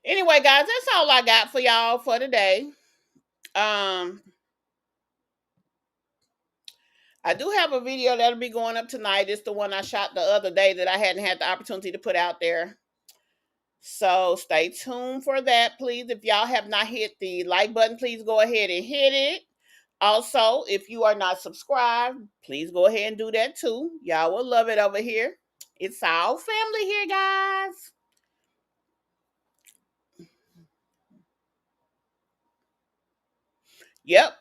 Anyway, guys, that's all I got for y'all for today. Um, I do have a video that'll be going up tonight. It's the one I shot the other day that I hadn't had the opportunity to put out there. So stay tuned for that, please. If y'all have not hit the like button, please go ahead and hit it. Also, if you are not subscribed, please go ahead and do that too. Y'all will love it over here. It's all family here, guys. Yep.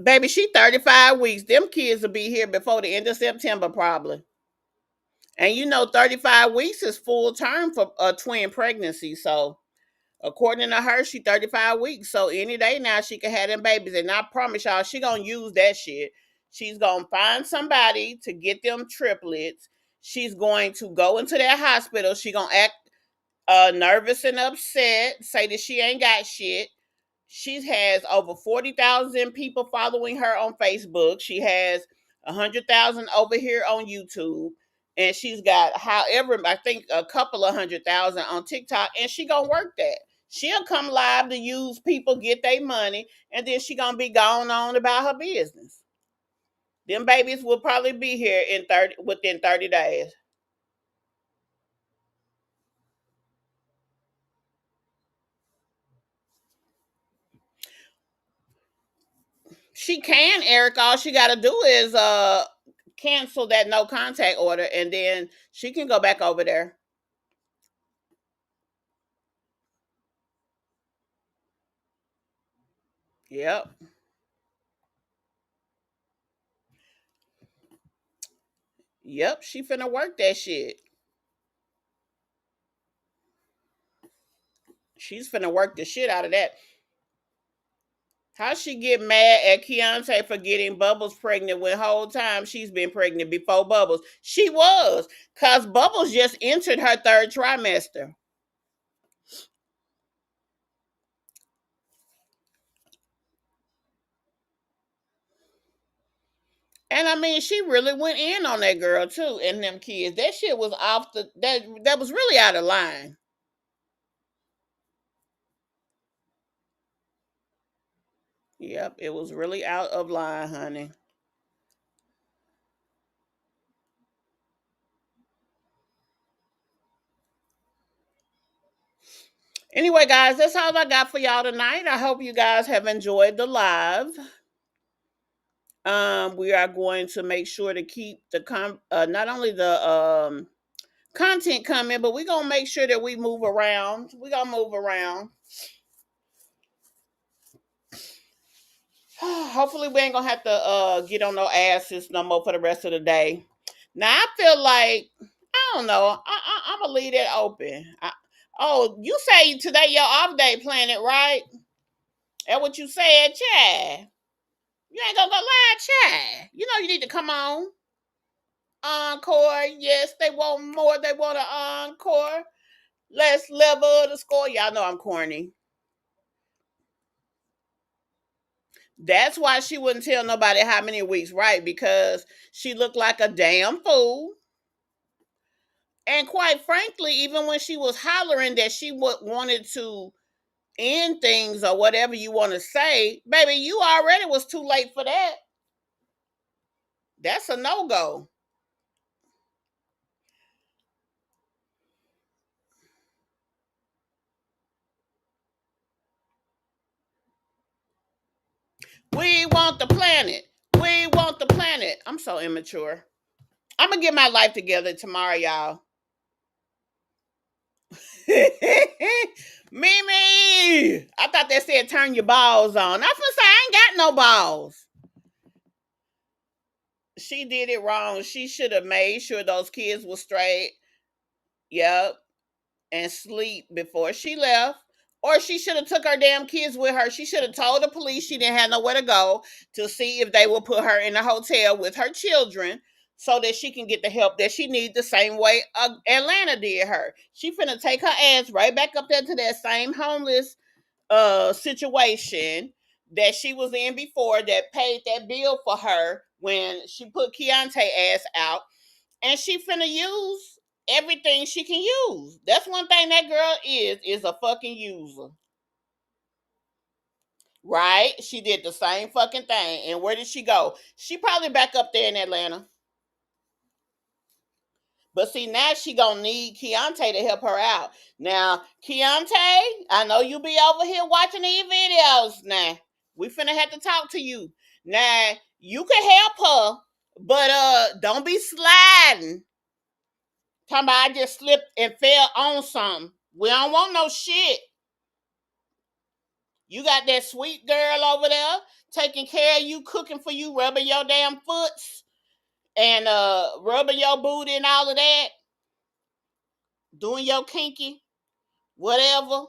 Baby, she 35 weeks. Them kids will be here before the end of September, probably. And you know, 35 weeks is full term for a twin pregnancy. So, according to her, she 35 weeks. So, any day now, she can have them babies. And I promise y'all, she going to use that shit. She's going to find somebody to get them triplets. She's going to go into that hospital. She going to act nervous and upset, say that she ain't got shit. She has over 40,000 people following her on Facebook. She has 100,000 over here on YouTube. And she's got, however, I think a couple of 100,000 on TikTok. And she gonna work that. She'll come live to use people, get their money, and then she gonna be going on about her business. Them babies will probably be here within 30 days. She can, Eric. All she gotta do is cancel that no contact order, and then she can go back over there. Yep. Yep. She finna work that shit. She's finna work the shit out of that. How she get mad at Keyontay for getting Bubbles pregnant when whole time she's been pregnant before Bubbles? She was, cause Bubbles just entered her third trimester. And I mean, she really went in on that girl too, and them kids. That shit was off the that was really out of line. Yep, it was really out of line, honey. Anyway, guys, that's all I got for y'all tonight. I hope you guys have enjoyed the live. We are going to make sure to keep the not only the content coming, but we're gonna make sure that we move around. We're gonna move around. Hopefully, we ain't gonna have to get on no asses no more for the rest of the day. Now, I feel like I don't know. I'm gonna leave that open. Oh, you say today your off day, Planet, right? That's what you said, Chad. You ain't gonna go live, Chad. You know you need to come on. Encore. Yes, they want more. They want an encore. Let's level the score. Y'all know I'm corny. That's why she wouldn't tell nobody how many weeks, right? Because she looked like a damn fool. And quite frankly, even when she was hollering that she wanted to end things or whatever you want to say, baby, you already was too late for that. That's a no-go. We want the planet. We want the planet. I'm so immature. I'm gonna get my life together tomorrow, y'all. Mimi, I thought they said turn your balls on. I was gonna say I ain't got no balls. She did it wrong. She should have made sure those kids were straight. Yep, and sleep before she left. Or she should have took her damn kids with her. She should have told the police she didn't have nowhere to go to see if they would put her in a hotel with her children so that she can get the help that she needs the same way Atlanta did her. She finna take her ass right back up there to that same homeless situation that she was in before that paid that bill for her when she put Keyontay ass out, and she finna use everything she can use. That's one thing that girl is a fucking user. Right? She did the same fucking thing. And where did she go? She probably back up there in Atlanta. But see, now she gonna need Keyontay to help her out. Now, Keyontay, I know you be over here watching these videos now. We finna have to talk to you. Now, you can help her, but don't be sliding. Talking about I just slipped and fell on something. We don't want no shit. You got that sweet girl over there taking care of you, cooking for you, rubbing your damn foots, and rubbing your booty and all of that, doing your kinky, whatever.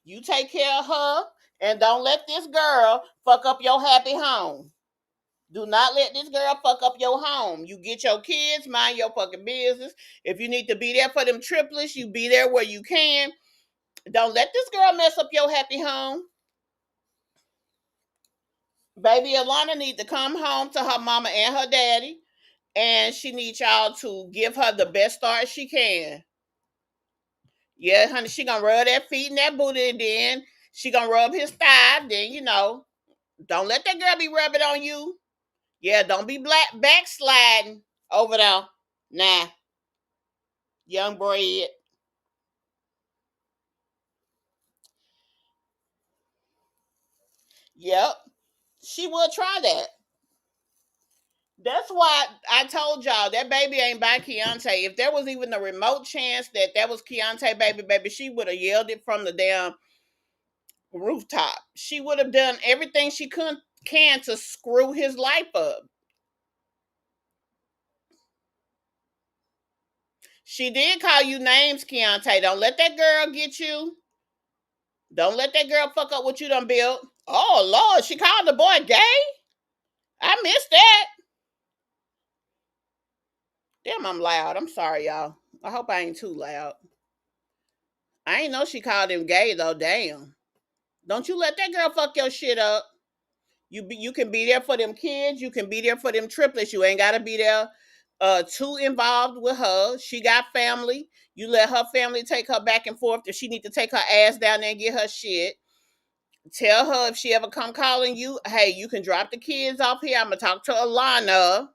You take care of her, and don't let this girl fuck up your happy home. Do not let this girl fuck up your home. You get your kids, mind your fucking business. If you need to be there for them triplets, you be there where you can. Don't let this girl mess up your happy home. Baby Alana need to come home to her mama and her daddy, and she needs y'all to give her the best start she can. Yeah, honey, she gonna rub that feet and that booty, and then she gonna rub his thigh. Then don't let that girl be rubbing on you. Yeah, don't be backsliding over there. Nah, young bread. Yep, she will try that. That's why I told y'all that baby ain't by Keyontay. If there was even a remote chance that that was Keyontay baby, she would have yelled it from the damn rooftop. She would have done everything she can to screw his life up. She did call you names, Keyontay. Don't let that girl get you. Don't let that girl fuck up what you done built. Oh Lord, she called the boy gay. I missed that. Damn, I'm loud. I'm sorry, y'all. I hope I ain't too loud. I ain't know she called him gay though. Damn. Don't you let that girl fuck your shit up. You can be there for them kids. You can be there for them triplets. You ain't gotta be there too involved with her. She got family. You let her family take her back and forth. If she need to take her ass down there and get her shit, tell her if she ever come calling you, hey, you can drop the kids off here. I'm gonna talk to Alana.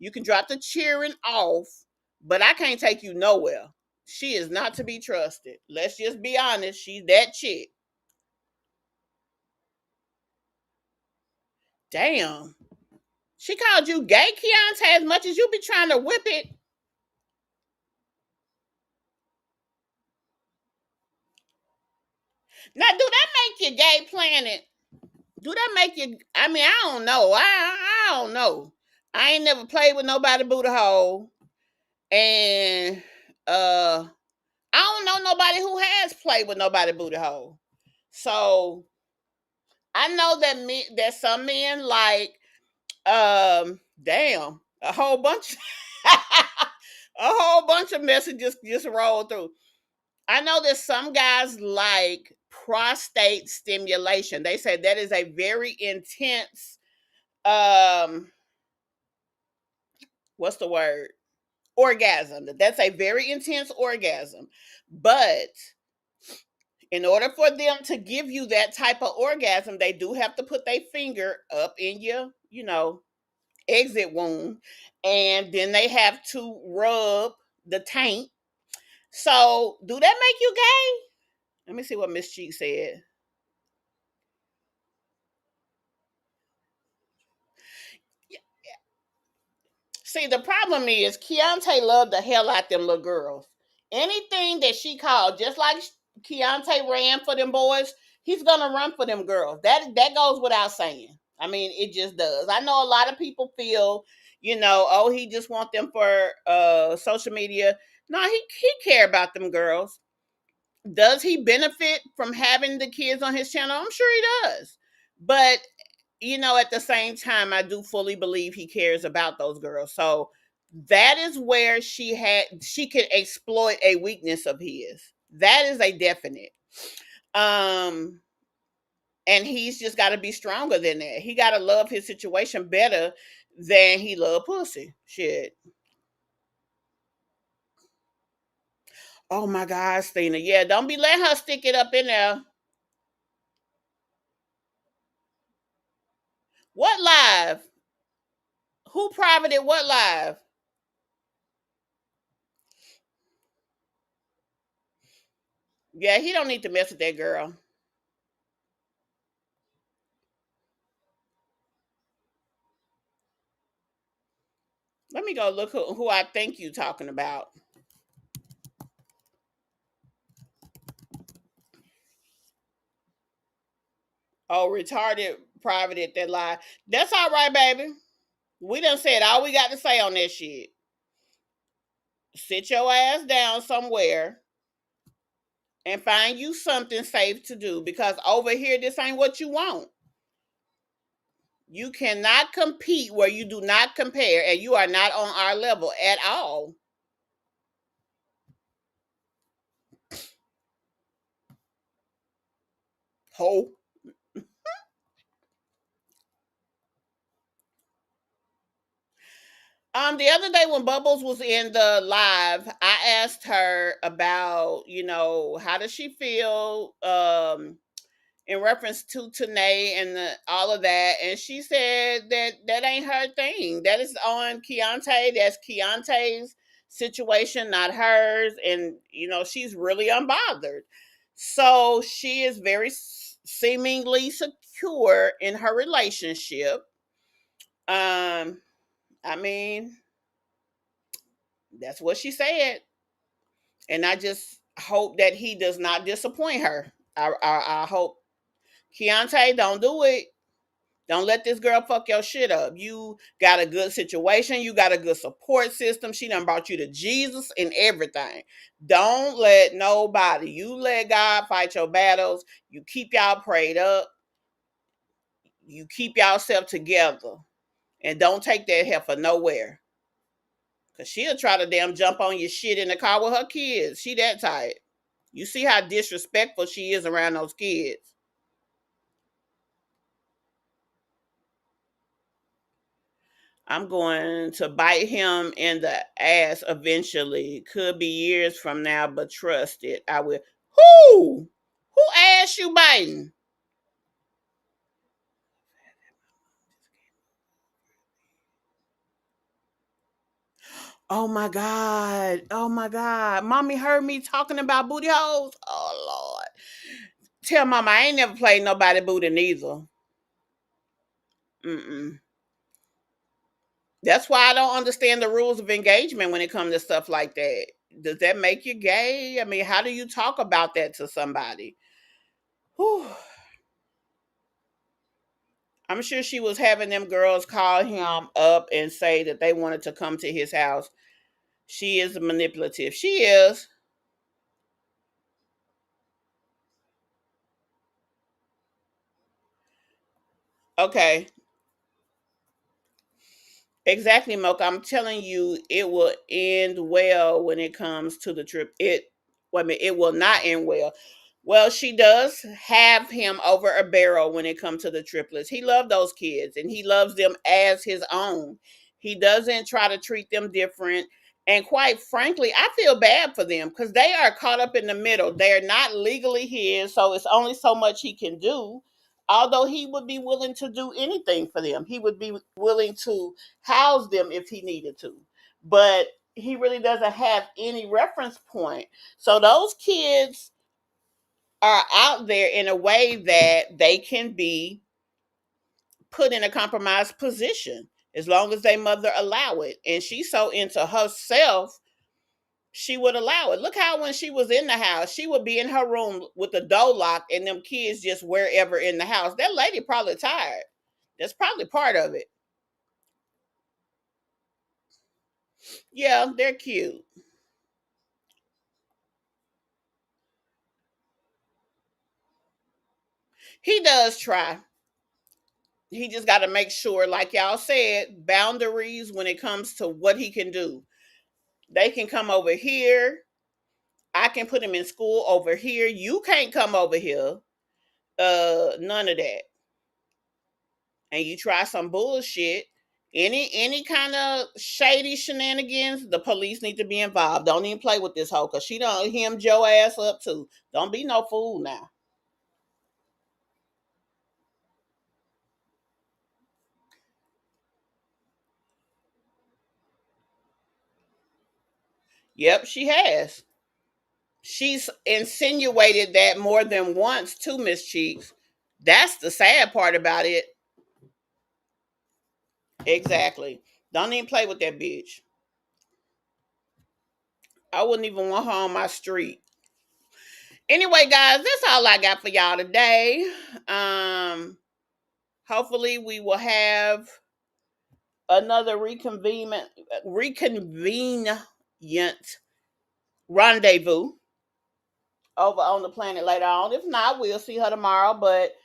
You can drop the cheering off, but I can't take you nowhere. She is not to be trusted. Let's just be honest. She's that chick. Damn. She called you gay, Keyontay, as much as you be trying to whip it. Now, do that make you gay planet? Do that make you? I mean, I don't know. I don't know. I ain't never played with nobody booty hole, and I don't know nobody who has played with nobody booty hole. So I know that some men like damn a whole bunch a whole bunch of messages just rolled through. I know that some guys like prostate stimulation. They say that is a very intense what's the word? Orgasm. That's a very intense orgasm. But in order for them to give you that type of orgasm, they do have to put their finger up in your, exit wound. And then they have to rub the taint. So, do that make you gay? Let me see what Miss Cheek said. See, the problem is Keyontay loved the hell out them little girls. Anything that she called, just like Keyontay ran for them boys, he's gonna run for them girls. That goes without saying. I mean, it just does. I know a lot of people feel, oh, he just want them for social media. No, he care about them girls. Does he benefit from having the kids on his channel? I'm sure he does. But at the same time, I do fully believe he cares about those girls. So that is where she can exploit a weakness of his. That is a definite. Um, and he's just got to be stronger than that. He got to love his situation better than he love pussy. Shit. Oh my God, Stina. Yeah, don't be letting her stick it up in there. What live? Who privated what live? Yeah, he don't need to mess with that girl. Let me go look who I think you talking about. Oh, retarded privated that lie. That's all right, baby. We done said all we got to say on that shit. Sit your ass down somewhere and find you something safe to do because over here, this ain't what you want. You cannot compete where you do not compare, and you are not on our level at all. Ho. The other day when Bubbles was in the live, I asked her about, how does she feel in reference to Tannea and all of that, and she said that ain't her thing. That is on Keyontay. That's Keyontay's situation, not hers, and she's really unbothered. So she is very seemingly secure in her relationship. I mean, that's what she said, and I just hope that he does not disappoint her. I hope Keyontay don't do it. Don't let this girl fuck your shit up. You got a good situation. You got a good support system. She done brought you to Jesus and everything. Don't let nobody. You let God fight your battles. You keep y'all prayed up. You keep yourself together and don't take that heifer nowhere. Cause she'll try to damn jump on your shit in the car with her kids. She that tight. You see how disrespectful she is around those kids. I'm going to bite him in the ass eventually. Could be years from now, but trust it. I will. Who? Who ass you biting? Oh my God. Oh my God. Mommy heard me talking about booty holes. Oh Lord. Tell mama I ain't never played nobody booty neither. Mm-mm. That's why I don't understand the rules of engagement when it comes to stuff like that. Does that make you gay? I mean, how do you talk about that to somebody? Whew. I'm sure she was having them girls call him up and say that they wanted to come to his house. She is manipulative. She is. Okay. Exactly, Mocha. I'm telling you, it will end well when it comes to the trip. Wait a minute, it will not end well. Well, she does have him over a barrel when it comes to the triplets. He loves those kids and he loves them as his own. He doesn't try to treat them different. And quite frankly, I feel bad for them because they are caught up in the middle. They're not legally his, so it's only so much he can do. Although he would be willing to do anything for them, he would be willing to house them if he needed to. But he really doesn't have any reference point. So those kids are out there in a way that they can be put in a compromised position as long as their mother allow it. And she's so into herself, she would allow it. Look how when she was in the house, she would be in her room with the door locked and them kids just wherever in the house. That lady probably tired. That's probably part of it. Yeah, they're cute. He does try. He just got to make sure, like y'all said, boundaries when it comes to what he can do. They can come over here. I can put him in school over here. You can't come over here. None of that. And you try some bullshit. Any kind of shady shenanigans, the police need to be involved. Don't even play with this hoe because she don't him Joe ass up too. Don't be no fool now. Yep, she has. She's insinuated that more than once to Miss Cheeks. That's the sad part about it. Exactly. Don't even play with that bitch. I wouldn't even want her on my street. Anyway, guys, that's all I got for y'all today. Hopefully we will have another reconvenient rendezvous over on the planet later on. If not, we'll see her tomorrow. But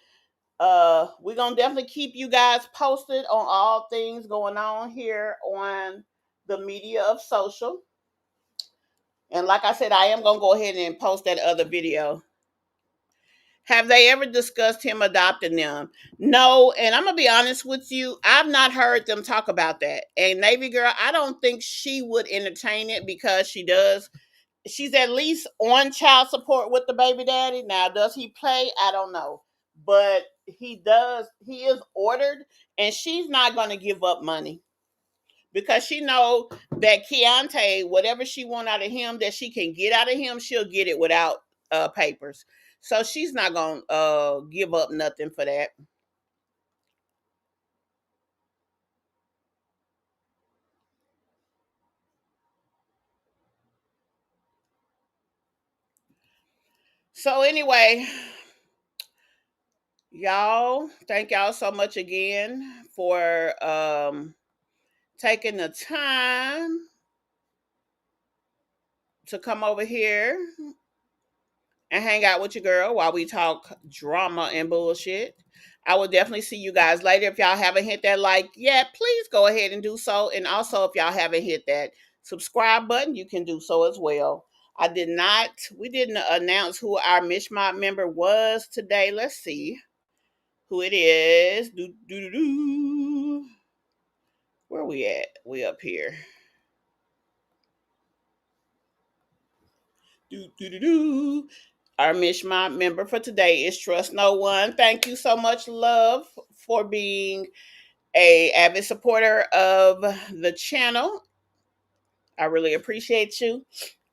we're gonna definitely keep you guys posted on all things going on here on the media of social. And like I said, I am gonna go ahead and post that other video. Have they ever discussed him adopting them? No, and I'm gonna be honest with you, I've not heard them talk about that. And Navy Girl, I don't think she would entertain it because she's at least on child support with the baby daddy. Now, does he play? I don't know. But he is ordered, and she's not gonna give up money because she know that Keyontay, whatever she want out of him that she can get out of him, she'll get it without papers. So she's not gonna give up nothing for that. So anyway, y'all, thank y'all so much again for taking the time to come over here and hang out with your girl while we talk drama and bullshit. I will definitely see you guys later. If y'all haven't hit that like yet, please go ahead and do so. And also, if y'all haven't hit that subscribe button, you can do so as well. We didn't announce who our Mishmont member was today. Let's see who it is. Where we at? We up here. Our Mishmont member for today is Trust No One. Thank you so much, love, for being a avid supporter of the channel. I really appreciate you.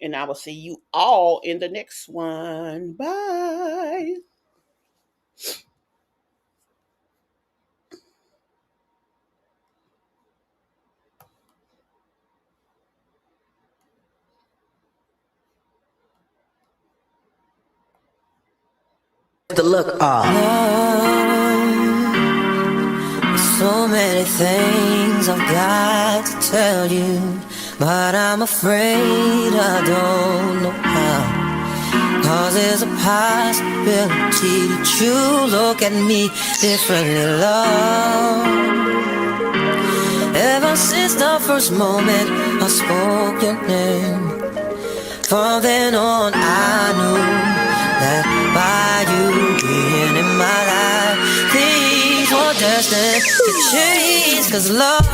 And I will see you all in the next one. Bye. The look so many things I've got to tell you, but I'm afraid I don't know how. 'Cause there's a possibility that you look at me differently, love. Ever since the first moment I spoke your name, from then on I knew that by you being in my life, things were destined to change. 'Cause love